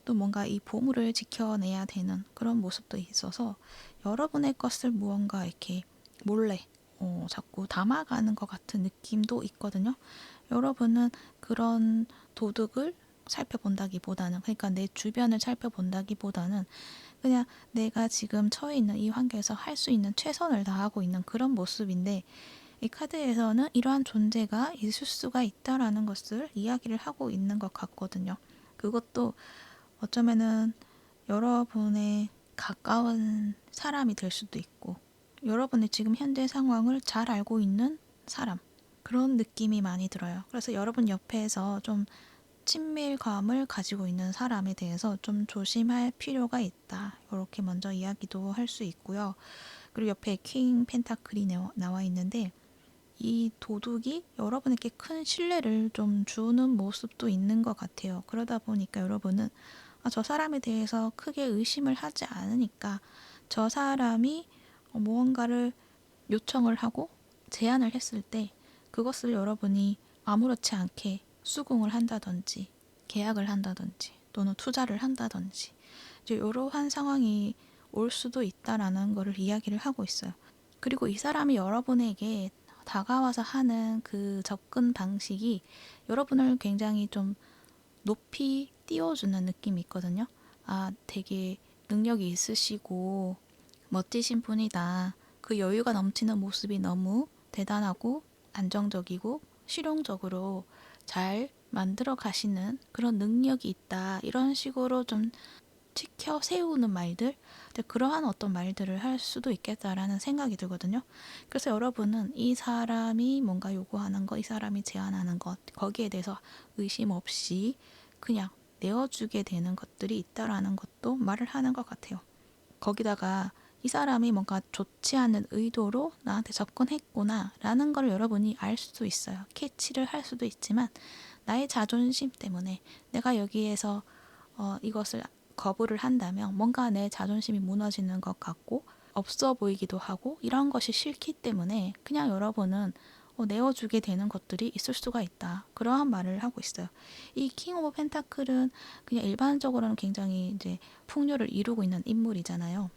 또 뭔가 이 보물을 지켜내야 되는 그런 모습도 있어서 여러분의 것을 무언가 이렇게 몰래 자꾸 담아가는 것 같은 느낌도 있거든요. 여러분은 그런 도둑을 살펴본다기보다는, 그러니까 내 주변을 살펴본다기보다는 그냥 내가 지금 처해 있는 이 환경에서 할 수 있는 최선을 다하고 있는 그런 모습인데, 이 카드에서는 이러한 존재가 있을 수가 있다라는 것을 이야기를 하고 있는 것 같거든요. 그것도 어쩌면은 여러분의 가까운 사람이 될 수도 있고, 여러분의 지금 현재 상황을 잘 알고 있는 사람, 그런 느낌이 많이 들어요. 그래서 여러분 옆에서 좀 친밀감을 가지고 있는 사람에 대해서 좀 조심할 필요가 있다. 이렇게 먼저 이야기도 할 수 있고요. 그리고 옆에 킹 펜타클이 나와 있는데, 이 도둑이 여러분에게 큰 신뢰를 좀 주는 모습도 있는 것 같아요. 그러다 보니까 여러분은 저 사람에 대해서 크게 의심을 하지 않으니까 저 사람이 무언가를 요청을 하고 제안을 했을 때 그것을 여러분이 아무렇지 않게 수긍을 한다든지 계약을 한다든지 또는 투자를 한다든지 이제 이러한 상황이 올 수도 있다라는 것을 이야기를 하고 있어요. 그리고 이 사람이 여러분에게 다가와서 하는 그 접근 방식이 여러분을 굉장히 좀 높이 띄워주는 느낌이 있거든요. 되게 능력이 있으시고 멋지신 분이다. 그 여유가 넘치는 모습이 너무 대단하고 안정적이고 실용적으로 잘 만들어 가시는 그런 능력이 있다. 이런 식으로 좀 지켜 세우는 말들, 그러한 어떤 말들을 할 수도 있겠다라는 생각이 들거든요. 그래서 여러분은 이 사람이 뭔가 요구하는 것, 이 사람이 제안하는 것, 거기에 대해서 의심 없이 그냥 내어주게 되는 것들이 있다라는 것도 말을 하는 것 같아요. 거기다가 이 사람이 뭔가 좋지 않은 의도로 나한테 접근했구나 라는 걸 여러분이 알 수도 있어요. 캐치를 할 수도 있지만 나의 자존심 때문에 내가 여기에서 이것을 거부를 한다면 뭔가 내 자존심이 무너지는 것 같고 없어 보이기도 하고 이런 것이 싫기 때문에 그냥 여러분은 내어주게 되는 것들이 있을 수가 있다. 그러한 말을 하고 있어요. 이 킹 오브 펜타클은 그냥 일반적으로는 굉장히 이제 풍요를 이루고 있는 인물이잖아요.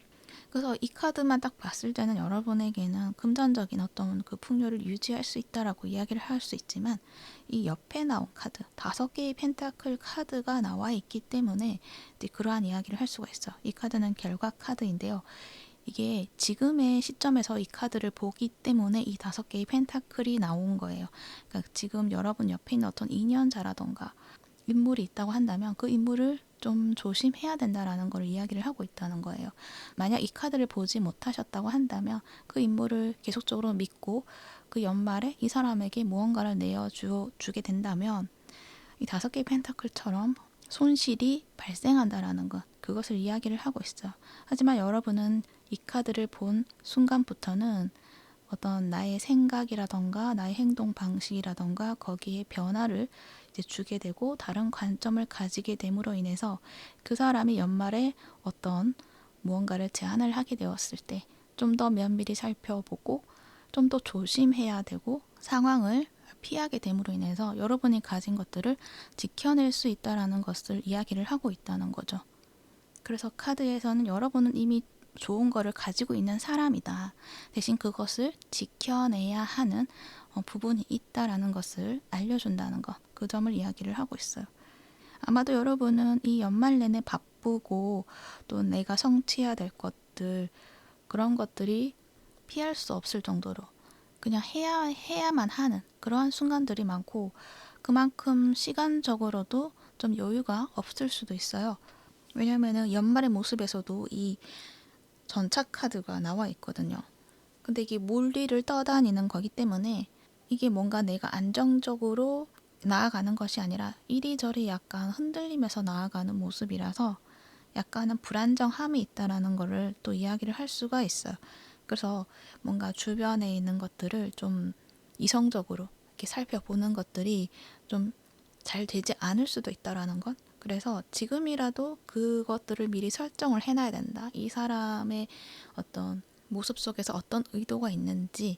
그래서 이 카드만 딱 봤을 때는 여러분에게는 금전적인 어떤 그 풍요를 유지할 수 있다라고 이야기를 할 수 있지만 이 옆에 나온 카드, 5개의 펜타클 카드가 나와 있기 때문에 이제 그러한 이야기를 할 수가 있어. 이 카드는 결과 카드인데요. 이게 지금의 시점에서 이 카드를 보기 때문에 이 5개의 펜타클이 나온 거예요. 그러니까 지금 여러분 옆에 있는 어떤 인연자라던가 인물이 있다고 한다면 그 인물을 좀 조심해야 된다라는 걸 이야기를 하고 있다는 거예요. 만약 이 카드를 보지 못하셨다고 한다면 그 인물을 계속적으로 믿고 그 연말에 이 사람에게 무언가를 내어주게 된다면 이 5개의 펜타클처럼 손실이 발생한다라는 것, 그것을 이야기를 하고 있어요. 하지만 여러분은 이 카드를 본 순간부터는 어떤 나의 생각이라던가 나의 행동 방식이라던가 거기에 변화를 이제 주게 되고 다른 관점을 가지게 됨으로 인해서 그 사람이 연말에 어떤 무언가를 제안을 하게 되었을 때 좀 더 면밀히 살펴보고 좀 더 조심해야 되고 상황을 피하게 됨으로 인해서 여러분이 가진 것들을 지켜낼 수 있다라는 것을 이야기를 하고 있다는 거죠. 그래서 카드에서는 여러분은 이미 좋은 거를 가지고 있는 사람이다. 대신 그것을 지켜내야 하는 부분이 있다라는 것을 알려준다는 것. 그 점을 이야기를 하고 있어요. 아마도 여러분은 이 연말 내내 바쁘고 또 내가 성취해야 될 것들, 그런 것들이 피할 수 없을 정도로 그냥 해야만 하는 그러한 순간들이 많고 그만큼 시간적으로도 좀 여유가 없을 수도 있어요. 왜냐면은 연말의 모습에서도 이 전차 카드가 나와 있거든요. 근데 이게 물리를 떠다니는 거기 때문에 이게 뭔가 내가 안정적으로 나아가는 것이 아니라 이리저리 약간 흔들리면서 나아가는 모습이라서 약간은 불안정함이 있다라는 거를 또 이야기를 할 수가 있어요. 그래서 뭔가 주변에 있는 것들을 좀 이성적으로 이렇게 살펴보는 것들이 좀 잘 되지 않을 수도 있다라는 것. 그래서 지금이라도 그것들을 미리 설정을 해놔야 된다. 이 사람의 어떤 모습 속에서 어떤 의도가 있는지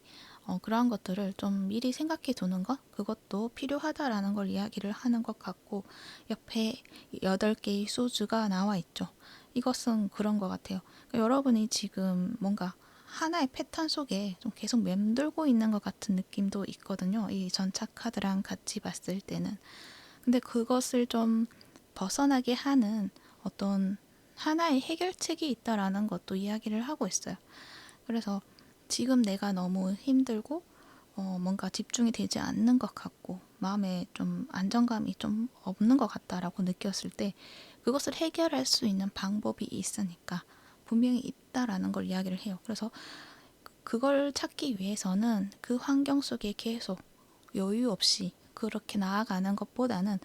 그러한 것들을 좀 미리 생각해 두는 것, 그것도 필요하다라는 걸 이야기를 하는 것 같고, 옆에 8개의 소주가 나와 있죠. 이것은 그런 것 같아요. 그러니까 여러분이 지금 뭔가 하나의 패턴 속에 좀 계속 맴돌고 있는 것 같은 느낌도 있거든요. 이 전차 카드랑 같이 봤을 때는. 근데 그것을 좀 벗어나게 하는 어떤 하나의 해결책이 있다라는 것도 이야기를 하고 있어요. 그래서 지금 내가 너무 힘들고 뭔가 집중이 되지 않는 것 같고 마음에 좀 안정감이 좀 없는 것 같다라고 느꼈을 때 그것을 해결할 수 있는 방법이 있으니까 분명히 있다라는 걸 이야기를 해요. 그래서 그걸 찾기 위해서는 그 환경 속에 계속 여유 없이 그렇게 나아가는 것보다는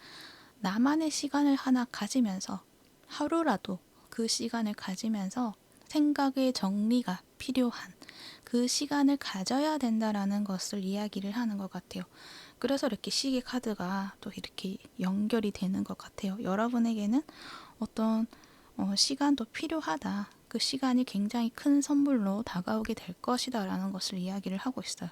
나만의 시간을 하나 가지면서 하루라도 그 시간을 가지면서 생각의 정리가 필요한 그 시간을 가져야 된다라는 것을 이야기를 하는 것 같아요. 그래서 이렇게 시계 카드가 또 이렇게 연결이 되는 것 같아요. 여러분에게는 어떤 시간도 필요하다. 그 시간이 굉장히 큰 선물로 다가오게 될 것이다 라는 것을 이야기를 하고 있어요.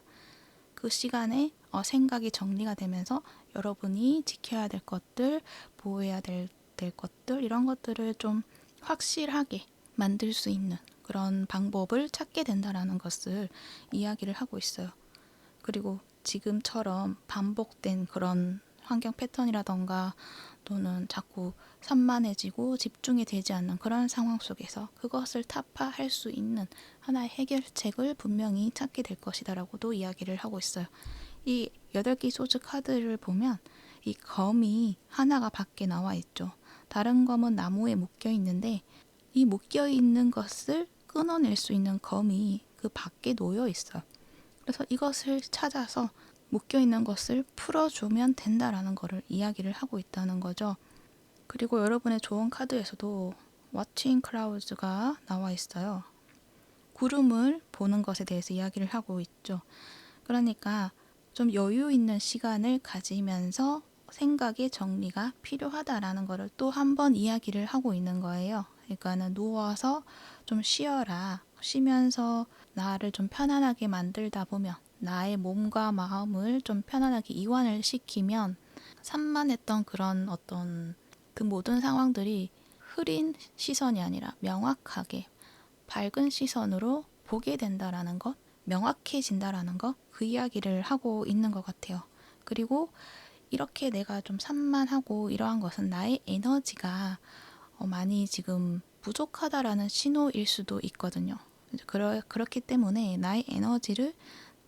그 시간에 생각이 정리가 되면서 여러분이 지켜야 될 것들, 보호해야 될 것들 이런 것들을 좀 확실하게 만들 수 있는 그런 방법을 찾게 된다라는 것을 이야기를 하고 있어요. 그리고 지금처럼 반복된 그런 환경 패턴이라던가 또는 자꾸 산만해지고 집중이 되지 않는 그런 상황 속에서 그것을 타파할 수 있는 하나의 해결책을 분명히 찾게 될 것이다라고도 이야기를 하고 있어요. 이 8개 소주 카드를 보면 이 검이 하나가 밖에 나와 있죠. 다른 검은 나무에 묶여 있는데 이 묶여 있는 것을 끊어낼 수 있는 검이 그 밖에 놓여 있어요. 그래서 이것을 찾아서 묶여 있는 것을 풀어주면 된다라는 것을 이야기를 하고 있다는 거죠. 그리고 여러분의 조언 카드에서도 Watching Clouds가 나와 있어요. 구름을 보는 것에 대해서 이야기를 하고 있죠. 그러니까 좀 여유 있는 시간을 가지면서 생각의 정리가 필요하다라는 것을 또 한 번 이야기를 하고 있는 거예요. 그러니까는 누워서 좀 쉬어라. 쉬면서 나를 좀 편안하게 만들다 보면 나의 몸과 마음을 좀 편안하게 이완을 시키면 산만했던 그런 어떤 그 모든 상황들이 흐린 시선이 아니라 명확하게 밝은 시선으로 보게 된다라는 것, 명확해진다라는 것, 그 이야기를 하고 있는 것 같아요. 그리고 이렇게 내가 좀 산만하고 이러한 것은 나의 에너지가 많이 지금 부족하다라는 신호일 수도 있거든요. 그렇기 때문에 나의 에너지를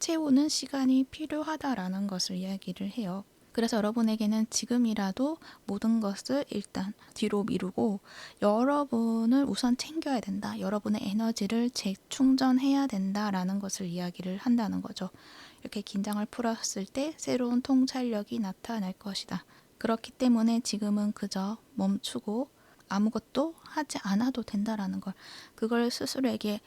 채우는 시간이 필요하다라는 것을 이야기를 해요. 그래서 여러분에게는 지금이라도 모든 것을 일단 뒤로 미루고 여러분을 우선 챙겨야 된다. 여러분의 에너지를 재충전해야 된다라는 것을 이야기를 한다는 거죠. 이렇게 긴장을 풀었을 때 새로운 통찰력이 나타날 것이다. 그렇기 때문에 지금은 그저 멈추고 아무것도 하지 않아도 된다라는 걸, 그걸 스스로에게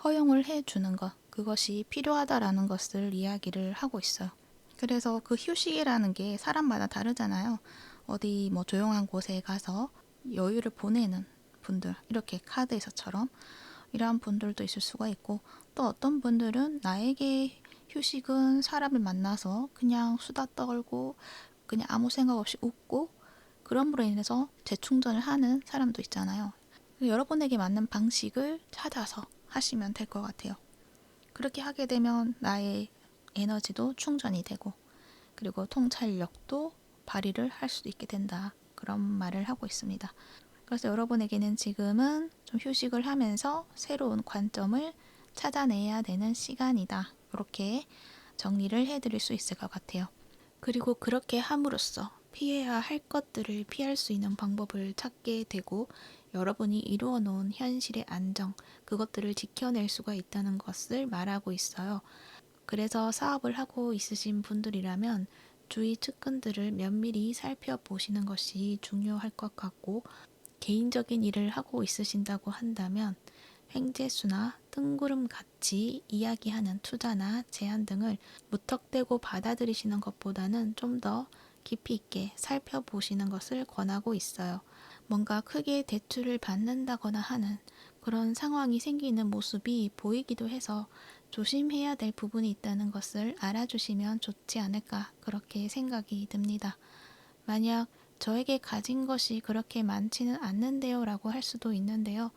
허용을 해주는 것, 그것이 필요하다라는 것을 이야기를 하고 있어요. 그래서 그 휴식이라는 게 사람마다 다르잖아요. 어디 뭐 조용한 곳에 가서 여유를 보내는 분들, 이렇게 카드에서처럼 이러한 분들도 있을 수가 있고, 또 어떤 분들은 나에게 휴식은 사람을 만나서 그냥 수다 떨고 그냥 아무 생각 없이 웃고 그럼으로 인해서 재충전을 하는 사람도 있잖아요. 여러분에게 맞는 방식을 찾아서 하시면 될 것 같아요. 그렇게 하게 되면 나의 에너지도 충전이 되고 그리고 통찰력도 발휘를 할 수도 있게 된다. 그런 말을 하고 있습니다. 그래서 여러분에게는 지금은 좀 휴식을 하면서 새로운 관점을 찾아내야 되는 시간이다. 이렇게 정리를 해드릴 수 있을 것 같아요. 그리고 그렇게 함으로써 피해야 할 것들을 피할 수 있는 방법을 찾게 되고 여러분이 이루어 놓은 현실의 안정, 그것들을 지켜낼 수가 있다는 것을 말하고 있어요. 그래서 사업을 하고 있으신 분들이라면 주위 측근들을 면밀히 살펴보시는 것이 중요할 것 같고, 개인적인 일을 하고 있으신다고 한다면 횡재수나 뜬구름 같이 이야기하는 투자나 제안 등을 무턱대고 받아들이시는 것보다는 좀 더 깊이 있게 살펴보시는 것을 권하고 있어요. 뭔가 크게 대출을 받는다거나 하는 그런 상황이 생기는 모습이 보이기도 해서 조심해야 될 부분이 있다는 것을 알아주시면 좋지 않을까 그렇게 생각이 듭니다. 만약 저에게 가진 것이 그렇게 많지는 않는데요 라고 할 수도 있는데요.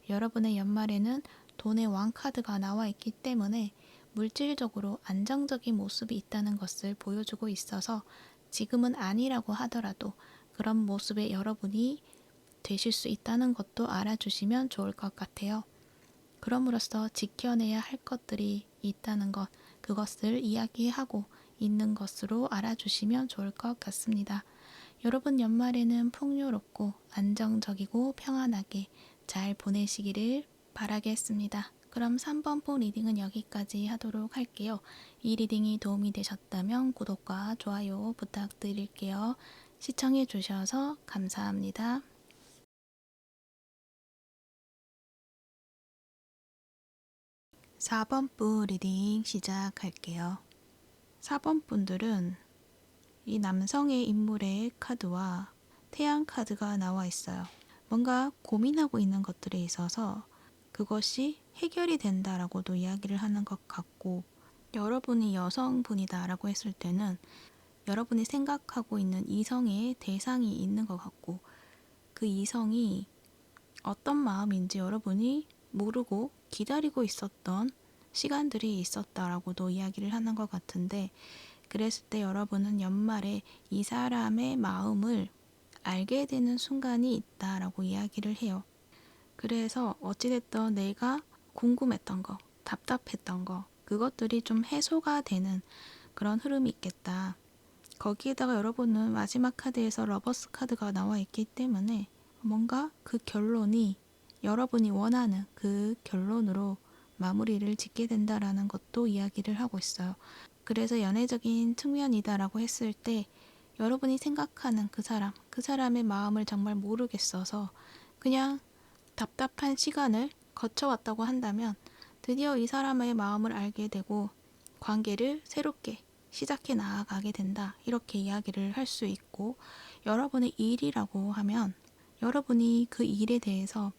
여러분의 연말에는 돈의 왕카드가 나와 있기 때문에 물질적으로 안정적인 모습이 있다는 것을 보여주고 있어서 지금은 아니라고 하더라도 그런 모습의 여러분이 되실 수 있다는 것도 알아주시면 좋을 것 같아요. 그럼으로써 지켜내야 할 것들이 있다는 것, 그것을 이야기하고 있는 것으로 알아주시면 좋을 것 같습니다. 여러분 연말에는 풍요롭고 안정적이고 평안하게 잘 보내시기를 바라겠습니다. 그럼 3번 폰 리딩은 여기까지 하도록 할게요. 이 리딩이 도움이 되셨다면 구독과 좋아요 부탁드릴게요. 시청해 주셔서 감사합니다. 4번 분 리딩 시작할게요. 4번 분들은 이 남성의 인물의 카드와 태양 카드가 나와 있어요. 뭔가 고민하고 있는 것들에 있어서 그것이 해결이 된다라고도 이야기를 하는 것 같고, 여러분이 여성분이다라고 했을 때는 여러분이 생각하고 있는 이성의 대상이 있는 것 같고, 그 이성이 어떤 마음인지 여러분이 모르고 기다리고 있었던 시간들이 있었다라고도 이야기를 하는 것 같은데, 그랬을 때 여러분은 연말에 이 사람의 마음을 알게 되는 순간이 있다라고 이야기를 해요. 그래서 어찌됐든 내가 궁금했던 거, 답답했던 거, 그것들이 좀 해소가 되는 그런 흐름이 있겠다. 거기에다가 여러분은 마지막 카드에서 러버스 카드가 나와 있기 때문에 뭔가 그 결론이 여러분이 원하는 그 결론으로 마무리를 짓게 된다라는 것도 이야기를 하고 있어요. 그래서 연애적인 측면이다라고 했을 때 여러분이 생각하는 그 사람의 마음을 정말 모르겠어서 그냥 답답한 시간을 거쳐왔다고 한다면 드디어 이 사람의 마음을 알게 되고 관계를 새롭게 시작해 나아가게 된다. 이렇게 이야기를 할 수 있고, 여러분의 일이라고 하면 여러분이 그 일에 대해서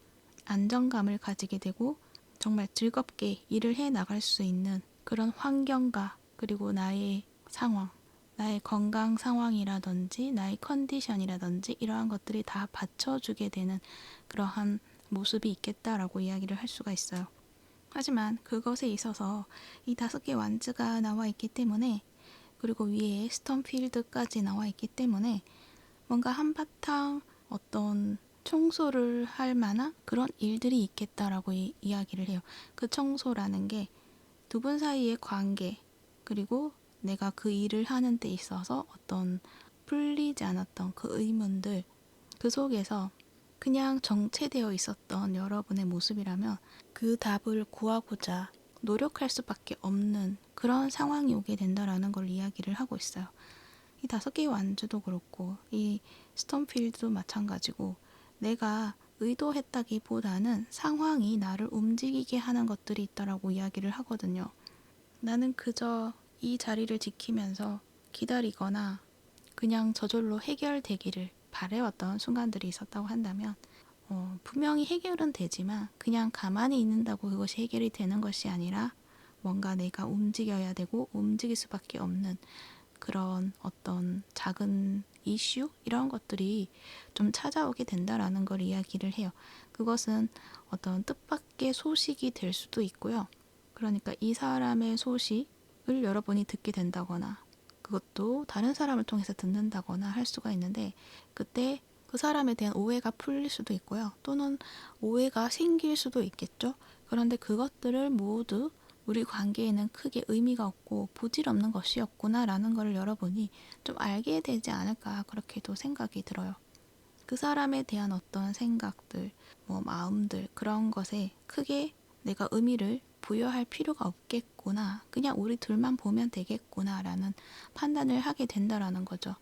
안정감을 가지게 되고 정말 즐겁게 일을 해 나갈 수 있는 그런 환경과 그리고 나의 상황, 나의 건강 상황이라든지 나의 컨디션이라든지 이러한 것들이 다 받쳐주게 되는 그러한 모습이 있겠다라고 이야기를 할 수가 있어요. 하지만 그것에 있어서 이 5개 완즈가 나와 있기 때문에, 그리고 위에 스톰필드까지 나와 있기 때문에 뭔가 한바탕 어떤 청소를 할 만한 그런 일들이 있겠다라고 이야기를 해요. 그 청소라는 게 두 분 사이의 관계, 그리고 내가 그 일을 하는 데 있어서 어떤 풀리지 않았던 그 의문들, 그 속에서 그냥 정체되어 있었던 여러분의 모습이라면 그 답을 구하고자 노력할 수밖에 없는 그런 상황이 오게 된다라는 걸 이야기를 하고 있어요. 이 5개의 완주도 그렇고 이 스톰필드도 마찬가지고, 내가 의도했다기보다는 상황이 나를 움직이게 하는 것들이 있다라고 이야기를 하거든요. 나는 그저 이 자리를 지키면서 기다리거나 그냥 저절로 해결되기를 바래왔던 순간들이 있었다고 한다면, 분명히 해결은 되지만 그냥 가만히 있는다고 그것이 해결이 되는 것이 아니라 뭔가 내가 움직여야 되고 움직일 수밖에 없는 그런 어떤 작은 이슈 이런 것들이 좀 찾아오게 된다라는 걸 이야기를 해요. 그것은 어떤 뜻밖의 소식이 될 수도 있고요. 그러니까 이 사람의 소식을 여러분이 듣게 된다거나 그것도 다른 사람을 통해서 듣는다거나 할 수가 있는데, 그때 그 사람에 대한 오해가 풀릴 수도 있고요. 또는 오해가 생길 수도 있겠죠. 그런데 그것들을 모두 우리 관계에는 크게 의미가 없고 부질없는 것이었구나라는 걸 여러분이 좀 알게 되지 않을까 그렇게도 생각이 들어요. 그 사람에 대한 어떤 생각들, 마음들 그런 것에 크게 내가 의미를 부여할 필요가 없겠구나. 그냥 우리 둘만 보면 되겠구나라는 판단을 하게 된다라는 거죠.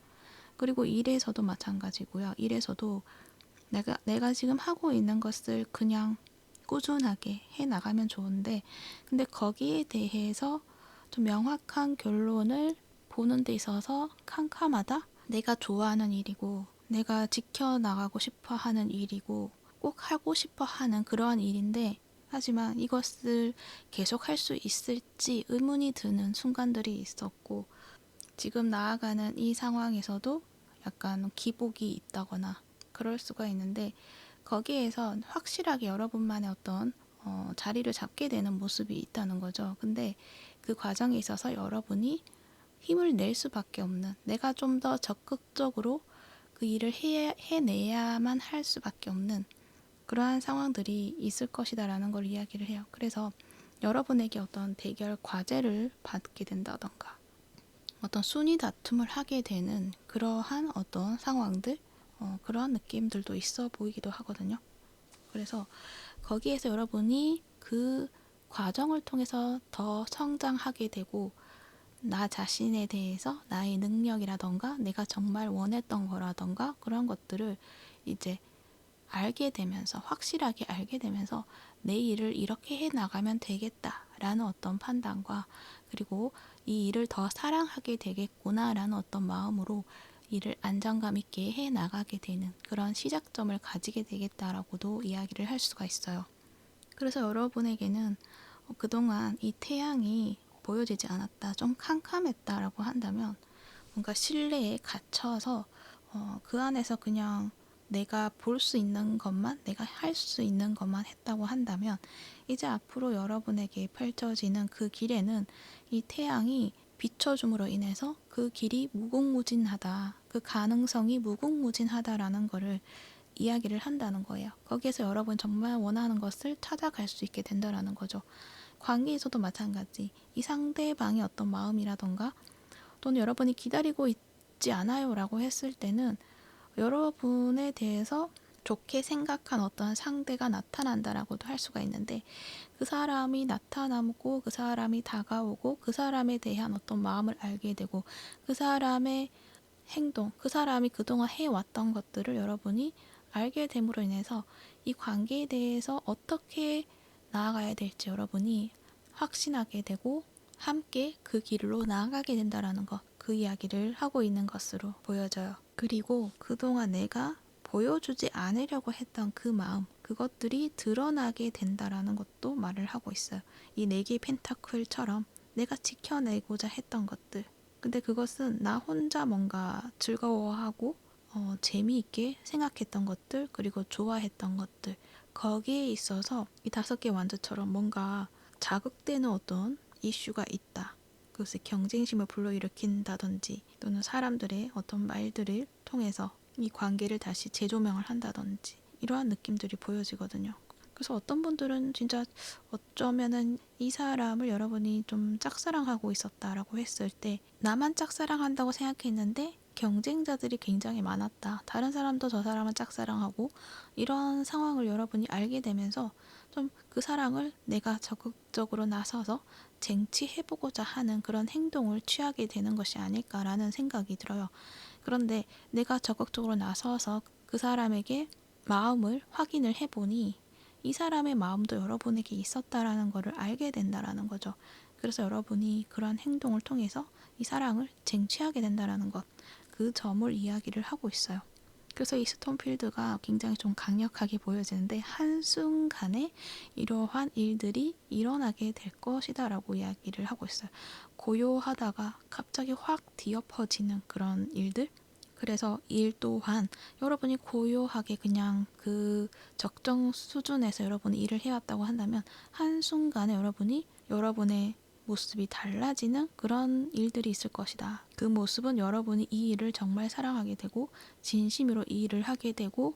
그리고 일에서도 마찬가지고요. 일에서도 내가 지금 하고 있는 것을 그냥 꾸준하게 해 나가면 좋은데, 근데 거기에 대해서 좀 명확한 결론을 보는 데 있어서 캄캄하다? 내가 좋아하는 일이고 내가 지켜나가고 싶어 하는 일이고 꼭 하고 싶어 하는 그러한 일인데 하지만 이것을 계속 할 수 있을지 의문이 드는 순간들이 있었고, 지금 나아가는 이 상황에서도 약간 기복이 있다거나 그럴 수가 있는데, 거기에서 확실하게 여러분만의 어떤 자리를 잡게 되는 모습이 있다는 거죠. 근데 그 과정에 있어서 여러분이 힘을 낼 수밖에 없는, 내가 좀 더 적극적으로 그 일을 해내야만 할 수밖에 없는 그러한 상황들이 있을 것이다라는 걸 이야기를 해요. 그래서 여러분에게 어떤 대결 과제를 받게 된다던가 어떤 순위 다툼을 하게 되는 그러한 어떤 상황들, 그러한 느낌들도 있어 보이기도 하거든요. 그래서 거기에서 여러분이 그 과정을 통해서 더 성장하게 되고, 나 자신에 대해서 나의 능력이라던가 내가 정말 원했던 거라던가 그런 것들을 이제 알게 되면서, 확실하게 알게 되면서 내 일을 이렇게 해 나가면 되겠다라는 어떤 판단과, 그리고 이 일을 더 사랑하게 되겠구나라는 어떤 마음으로 일을 안정감 있게 해 나가게 되는 그런 시작점을 가지게 되겠다라고도 이야기를 할 수가 있어요. 그래서 여러분에게는 그동안 이 태양이 보여지지 않았다, 좀 캄캄했다라고 한다면, 뭔가 실내에 갇혀서 그 안에서 그냥 내가 볼 수 있는 것만, 내가 할 수 있는 것만 했다고 한다면, 이제 앞으로 여러분에게 펼쳐지는 그 길에는 이 태양이 비춰줌으로 인해서 그 길이 무궁무진하다, 그 가능성이 무궁무진하다라는 거를 이야기를 한다는 거예요. 거기에서 여러분 정말 원하는 것을 찾아갈 수 있게 된다라는 거죠. 관계에서도 마찬가지. 이 상대방의 어떤 마음이라던가 또는 여러분이 기다리고 있지 않아요 라고 했을 때는, 여러분에 대해서 좋게 생각한 어떤 상대가 나타난다라고도 할 수가 있는데, 그 사람이 나타나고 그 사람이 다가오고 그 사람에 대한 어떤 마음을 알게 되고, 그 사람의 행동, 그 사람이 그동안 해왔던 것들을 여러분이 알게 됨으로 인해서 이 관계에 대해서 어떻게 나아가야 될지 여러분이 확신하게 되고 함께 그 길로 나아가게 된다라는 것, 그 이야기를 하고 있는 것으로 보여져요. 그리고 그동안 내가 보여주지 않으려고 했던 그 마음, 그것들이 드러나게 된다라는 것도 말을 하고 있어요. 이 네 개의 펜타클처럼 내가 지켜내고자 했던 것들, 근데 그것은 나 혼자 뭔가 즐거워하고 재미있게 생각했던 것들, 그리고 좋아했던 것들, 거기에 있어서 이 다섯 개 완자처럼 뭔가 자극되는 어떤 이슈가 있다. 그것이 경쟁심을 불러일으킨다든지, 또는 사람들의 어떤 말들을 통해서 이 관계를 다시 재조명을 한다든지, 이러한 느낌들이 보여지거든요. 그래서 어떤 분들은 진짜 어쩌면은 이 사람을 여러분이 좀 짝사랑하고 있었다라고 했을 때, 나만 짝사랑한다고 생각했는데 경쟁자들이 굉장히 많았다, 다른 사람도 저 사람은 짝사랑하고, 이런 상황을 여러분이 알게 되면서 좀 그 사랑을 내가 적극적으로 나서서 쟁취해보고자 하는 그런 행동을 취하게 되는 것이 아닐까라는 생각이 들어요. 그런데 내가 적극적으로 나서서 그 사람에게 마음을 확인을 해보니 이 사람의 마음도 여러분에게 있었다라는 것을 알게 된다라는 거죠. 그래서 여러분이 그런 행동을 통해서 이 사랑을 쟁취하게 된다라는 것, 그 점을 이야기를 하고 있어요. 그래서 이 스톤필드가 굉장히 좀 강력하게 보여지는데, 한순간에 이러한 일들이 일어나게 될 것이다 라고 이야기를 하고 있어요. 고요하다가 갑자기 확 뒤엎어지는 그런 일들. 그래서 일 또한 여러분이 고요하게 그냥 그 적정 수준에서 여러분이 일을 해왔다고 한다면, 한순간에 여러분이 여러분의 모습이 달라지는 그런 일들이 있을 것이다. 그 모습은 여러분이 이 일을 정말 사랑하게 되고 진심으로 이 일을 하게 되고,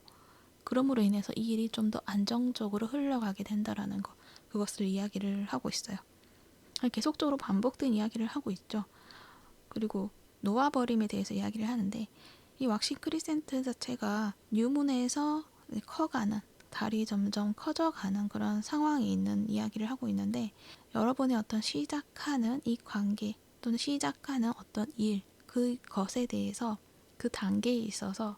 그러므로 인해서 이 일이 좀 더 안정적으로 흘러가게 된다라는 것, 그것을 이야기를 하고 있어요. 계속적으로 반복된 이야기를 하고 있죠. 그리고 놓아버림에 대해서 이야기를 하는데, 이 왁싱 크리센트 자체가 뉴문에서 커가는, 달이 점점 커져가는 그런 상황에 있는 이야기를 하고 있는데, 여러분의 어떤 시작하는 이 관계 또는 시작하는 어떤 일, 그것에 대해서, 그 단계에 있어서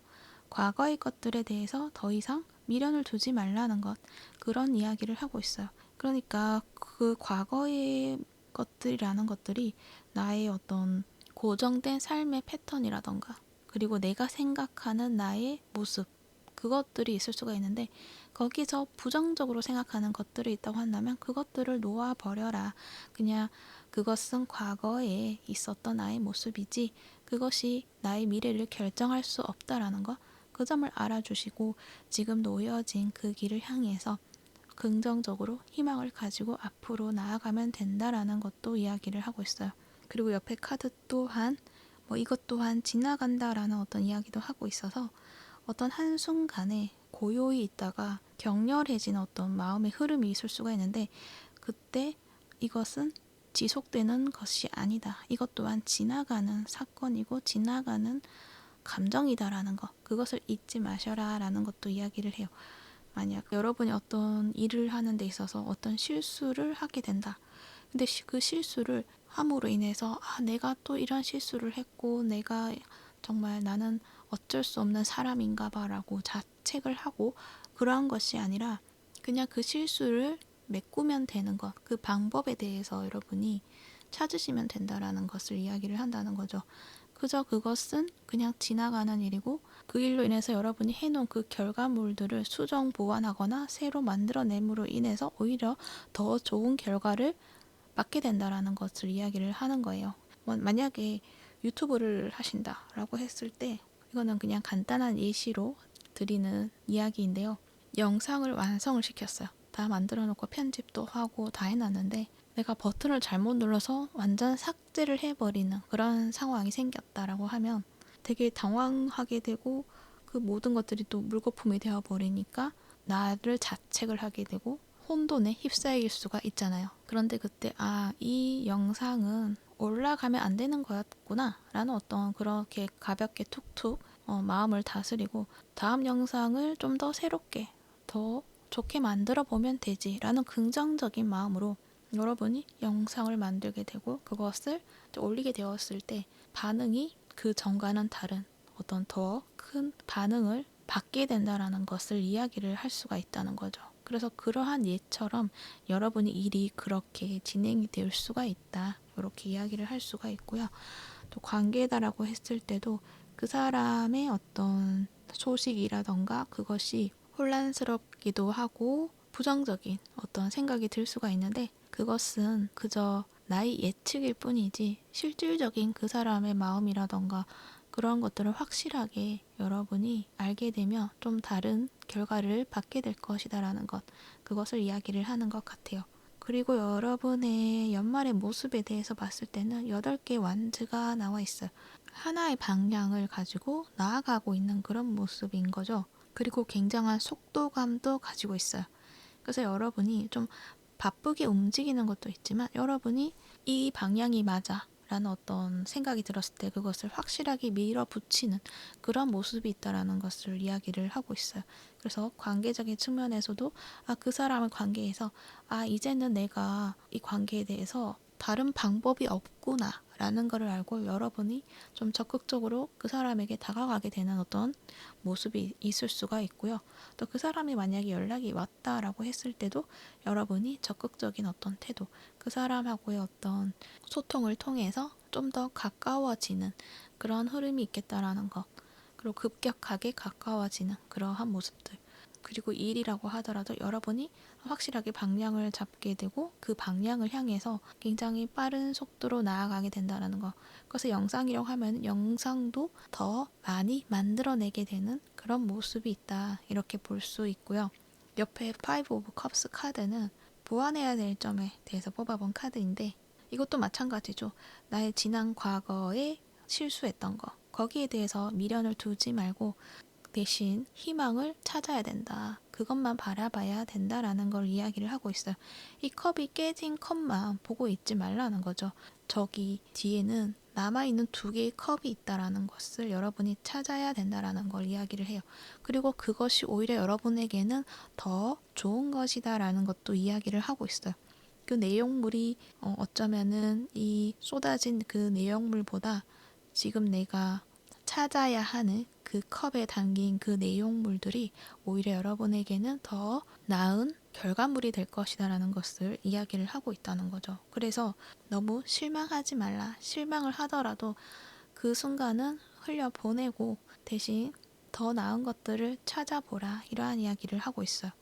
과거의 것들에 대해서 더 이상 미련을 두지 말라는 것, 그런 이야기를 하고 있어요. 그러니까 그 과거의 것들이라는 것들이 나의 어떤 고정된 삶의 패턴이라던가, 그리고 내가 생각하는 나의 모습, 그것들이 있을 수가 있는데 거기서 부정적으로 생각하는 것들이 있다고 한다면 그것들을 놓아버려라. 그냥 그것은 과거에 있었던 나의 모습이지 그것이 나의 미래를 결정할 수 없다라는 거. 그 점을 알아주시고 지금 놓여진 그 길을 향해서 긍정적으로 희망을 가지고 앞으로 나아가면 된다라는 것도 이야기를 하고 있어요. 그리고 옆에 카드 또한 이것 또한 지나간다라는 어떤 이야기도 하고 있어서 어떤 한순간에 고요히 있다가 격렬해진 어떤 마음의 흐름이 있을 수가 있는데 그때 이것은 지속되는 것이 아니다. 이것 또한 지나가는 사건이고 지나가는 감정이다라는 것. 그것을 잊지 마셔라라는 것도 이야기를 해요. 만약 여러분이 어떤 일을 하는 데 있어서 어떤 실수를 하게 된다. 근데 그 실수를 함으로 인해서 내가 또 이런 실수를 했고 내가 정말 나는 어쩔 수 없는 사람인가 봐라고 자책을 하고 그러한 것이 아니라 그냥 그 실수를 메꾸면 되는 것, 그 방법에 대해서 여러분이 찾으시면 된다라는 것을 이야기를 한다는 거죠. 그저 그것은 그냥 지나가는 일이고 그 일로 인해서 여러분이 해놓은 그 결과물들을 수정 보완하거나 새로 만들어냄으로 인해서 오히려 더 좋은 결과를 맞게 된다라는 것을 이야기를 하는 거예요. 만약에 유튜브를 하신다라고 했을 때 이거는 그냥 간단한 예시로 드리는 이야기인데요. 영상을 완성을 시켰어요. 다 만들어 놓고 편집도 하고 다 해놨는데 내가 버튼을 잘못 눌러서 완전 삭제를 해버리는 그런 상황이 생겼다라고 하면 되게 당황하게 되고 그 모든 것들이 또 물거품이 되어버리니까 나를 자책을 하게 되고 혼돈에 휩싸일 수가 있잖아요. 그런데 그때 이 영상은 올라가면 안 되는 거였구나 라는 어떤 그렇게 가볍게 툭툭 마음을 다스리고 다음 영상을 좀 더 새롭게 더 좋게 만들어 보면 되지 라는 긍정적인 마음으로 여러분이 영상을 만들게 되고 그것을 올리게 되었을 때 반응이 그 전과는 다른 어떤 더 큰 반응을 받게 된다라는 것을 이야기를 할 수가 있다는 거죠. 그래서 그러한 예처럼 여러분의 일이 그렇게 진행이 될 수가 있다. 이렇게 이야기를 할 수가 있고요. 또 관계다라고 했을 때도 그 사람의 어떤 소식이라던가 그것이 혼란스럽기도 하고 부정적인 어떤 생각이 들 수가 있는데 그것은 그저 나의 예측일 뿐이지 실질적인 그 사람의 마음이라던가 그런 것들을 확실하게 여러분이 알게 되면 좀 다른 결과를 받게 될 것이다라는 것, 그것을 이야기를 하는 것 같아요. 그리고 여러분의 연말의 모습에 대해서 봤을 때는 8개의 완즈가 나와 있어요. 하나의 방향을 가지고 나아가고 있는 그런 모습인 거죠. 그리고 굉장한 속도감도 가지고 있어요. 그래서 여러분이 좀 바쁘게 움직이는 것도 있지만 여러분이 이 방향이 맞아 라는 어떤 생각이 들었을 때 그것을 확실하게 밀어붙이는 그런 모습이 있다라는 것을 이야기를 하고 있어요. 그래서 관계적인 측면에서도 그 사람의 관계에서 이제는 내가 이 관계에 대해서 다른 방법이 없구나 라는 것을 알고 여러분이 좀 적극적으로 그 사람에게 다가가게 되는 어떤 모습이 있을 수가 있고요. 또 그 사람이 만약에 연락이 왔다라고 했을 때도 여러분이 적극적인 어떤 태도, 그 사람하고의 어떤 소통을 통해서 좀 더 가까워지는 그런 흐름이 있겠다라는 것. 그리고 급격하게 가까워지는 그러한 모습들. 그리고 일이라고 하더라도 여러분이 확실하게 방향을 잡게 되고 그 방향을 향해서 굉장히 빠른 속도로 나아가게 된다는 거. 그래서 영상이라고 하면 영상도 더 많이 만들어내게 되는 그런 모습이 있다. 이렇게 볼 수 있고요. 옆에 파이브 오브 컵스 카드는 보완해야 될 점에 대해서 뽑아본 카드인데 이것도 마찬가지죠. 나의 지난 과거에 실수했던 거. 거기에 대해서 미련을 두지 말고 대신 희망을 찾아야 된다. 그것만 바라봐야 된다라는 걸 이야기를 하고 있어요. 이 컵이 깨진 컵만 보고 있지 말라는 거죠. 저기 뒤에는 남아있는 2개의 컵이 있다라는 것을 여러분이 찾아야 된다라는 걸 이야기를 해요. 그리고 그것이 오히려 여러분에게는 더 좋은 것이다라는 것도 이야기를 하고 있어요. 그 내용물이 어쩌면은 이 쏟아진 그 내용물보다 지금 내가 찾아야 하는 그 컵에 담긴 그 내용물들이 오히려 여러분에게는 더 나은 결과물이 될 것이다라는 것을 이야기를 하고 있다는 거죠. 그래서 너무 실망하지 말라. 실망을 하더라도 그 순간은 흘려보내고 대신 더 나은 것들을 찾아보라. 이러한 이야기를 하고 있어요.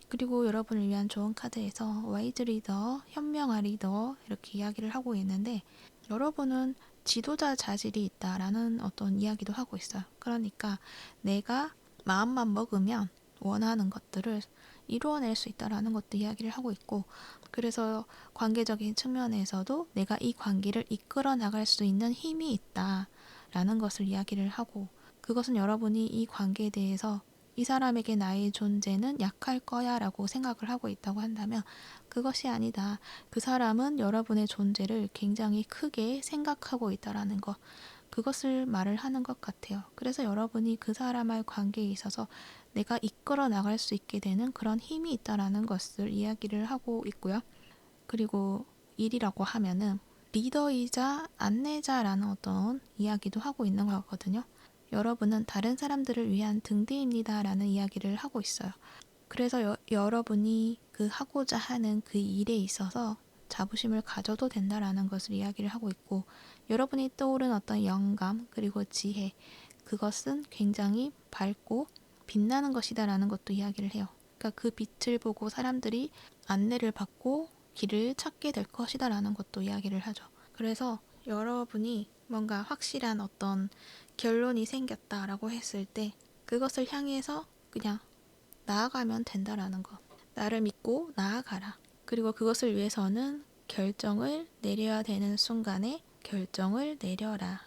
그리고 여러분을 위한 좋은 카드에서 와이즈 리더, 현명한 리더 이렇게 이야기를 하고 있는데 여러분은 지도자 자질이 있다라는 어떤 이야기도 하고 있어요. 그러니까 내가 마음만 먹으면 원하는 것들을 이루어낼 수 있다라는 것도 이야기를 하고 있고 그래서 관계적인 측면에서도 내가 이 관계를 이끌어 나갈 수 있는 힘이 있다라는 것을 이야기를 하고 그것은 여러분이 이 관계에 대해서 이 사람에게 나의 존재는 약할 거야 라고 생각을 하고 있다고 한다면 그것이 아니다. 그 사람은 여러분의 존재를 굉장히 크게 생각하고 있다라는 것. 그것을 말을 하는 것 같아요. 그래서 여러분이 그 사람과의 관계에 있어서 내가 이끌어 나갈 수 있게 되는 그런 힘이 있다라는 것을 이야기를 하고 있고요. 그리고 일이라고 하면은 리더이자 안내자라는 어떤 이야기도 하고 있는 것 같거든요. 여러분은 다른 사람들을 위한 등대입니다라는 이야기를 하고 있어요. 그래서 여러분이 그 하고자 하는 그 일에 있어서 자부심을 가져도 된다라는 것을 이야기를 하고 있고 여러분이 떠오른 어떤 영감 그리고 지혜 그것은 굉장히 밝고 빛나는 것이다라는 것도 이야기를 해요. 그러니까 그 빛을 보고 사람들이 안내를 받고 길을 찾게 될 것이다라는 것도 이야기를 하죠. 그래서 여러분이 뭔가 확실한 어떤 결론이 생겼다라고 했을 때 그것을 향해서 그냥 나아가면 된다라는 것. 나를 믿고 나아가라. 그리고 그것을 위해서는 결정을 내려야 되는 순간에 결정을 내려라.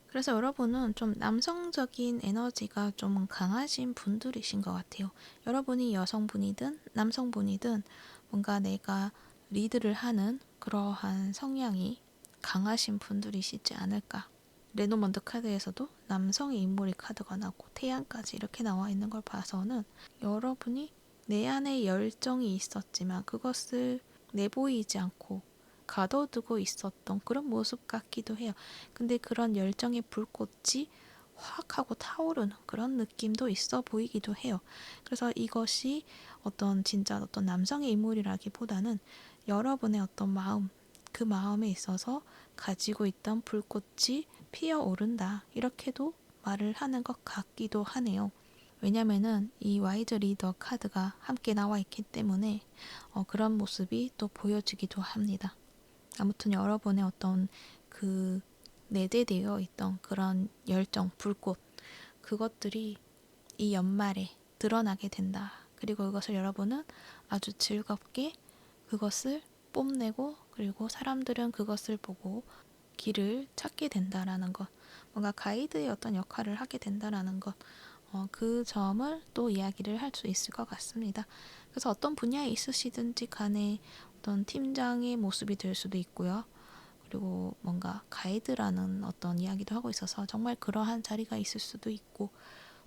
그래서 여러분은 좀 남성적인 에너지가 좀 강하신 분들이신 것 같아요. 여러분이 여성분이든 남성분이든 뭔가 내가 리드를 하는 그러한 성향이 강하신 분들이시지 않을까. 레노먼드 카드에서도 남성의 인물이 카드가 나고 태양까지 이렇게 나와 있는 걸 봐서는 여러분이 내 안에 열정이 있었지만 그것을 내보이지 않고 가둬두고 있었던 그런 모습 같기도 해요. 근데 그런 열정의 불꽃이 확 하고 타오르는 그런 느낌도 있어 보이기도 해요. 그래서 이것이 어떤 진짜 어떤 남성의 인물이라기보다는 여러분의 어떤 마음, 그 마음에 있어서 가지고 있던 불꽃이 피어오른다. 이렇게도 말을 하는 것 같기도 하네요. 왜냐면은 이 와이즈 리더 카드가 함께 나와 있기 때문에 그런 모습이 또 보여지기도 합니다. 아무튼 여러분의 어떤 그 내재되어 있던 그런 열정, 불꽃 그것들이 이 연말에 드러나게 된다. 그리고 이것을 여러분은 아주 즐겁게 그것을 뽐내고 그리고 사람들은 그것을 보고 길을 찾게 된다라는 것, 뭔가 가이드의 어떤 역할을 하게 된다라는 것, 그 점을 또 이야기를 할 수 있을 것 같습니다. 그래서 어떤 분야에 있으시든지 간에 어떤 팀장의 모습이 될 수도 있고요. 그리고 뭔가 가이드라는 어떤 이야기도 하고 있어서 정말 그러한 자리가 있을 수도 있고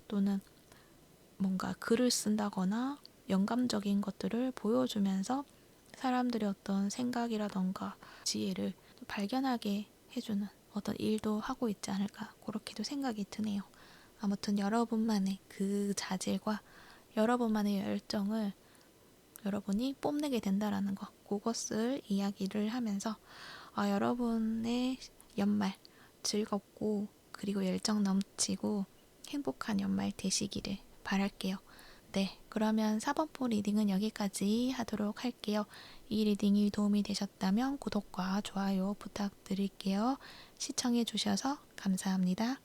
또는 뭔가 글을 쓴다거나 영감적인 것들을 보여주면서 사람들의 어떤 생각이라던가 지혜를 발견하게 해주는 어떤 일도 하고 있지 않을까 그렇게도 생각이 드네요. 아무튼 여러분만의 그 자질과 여러분만의 열정을 여러분이 뽐내게 된다라는 것 그것을 이야기를 하면서 여러분의 연말 즐겁고 그리고 열정 넘치고 행복한 연말 되시기를 바랄게요. 네, 그러면 4번포 리딩은 여기까지 하도록 할게요. 이 리딩이 도움이 되셨다면 구독과 좋아요 부탁드릴게요. 시청해 주셔서 감사합니다.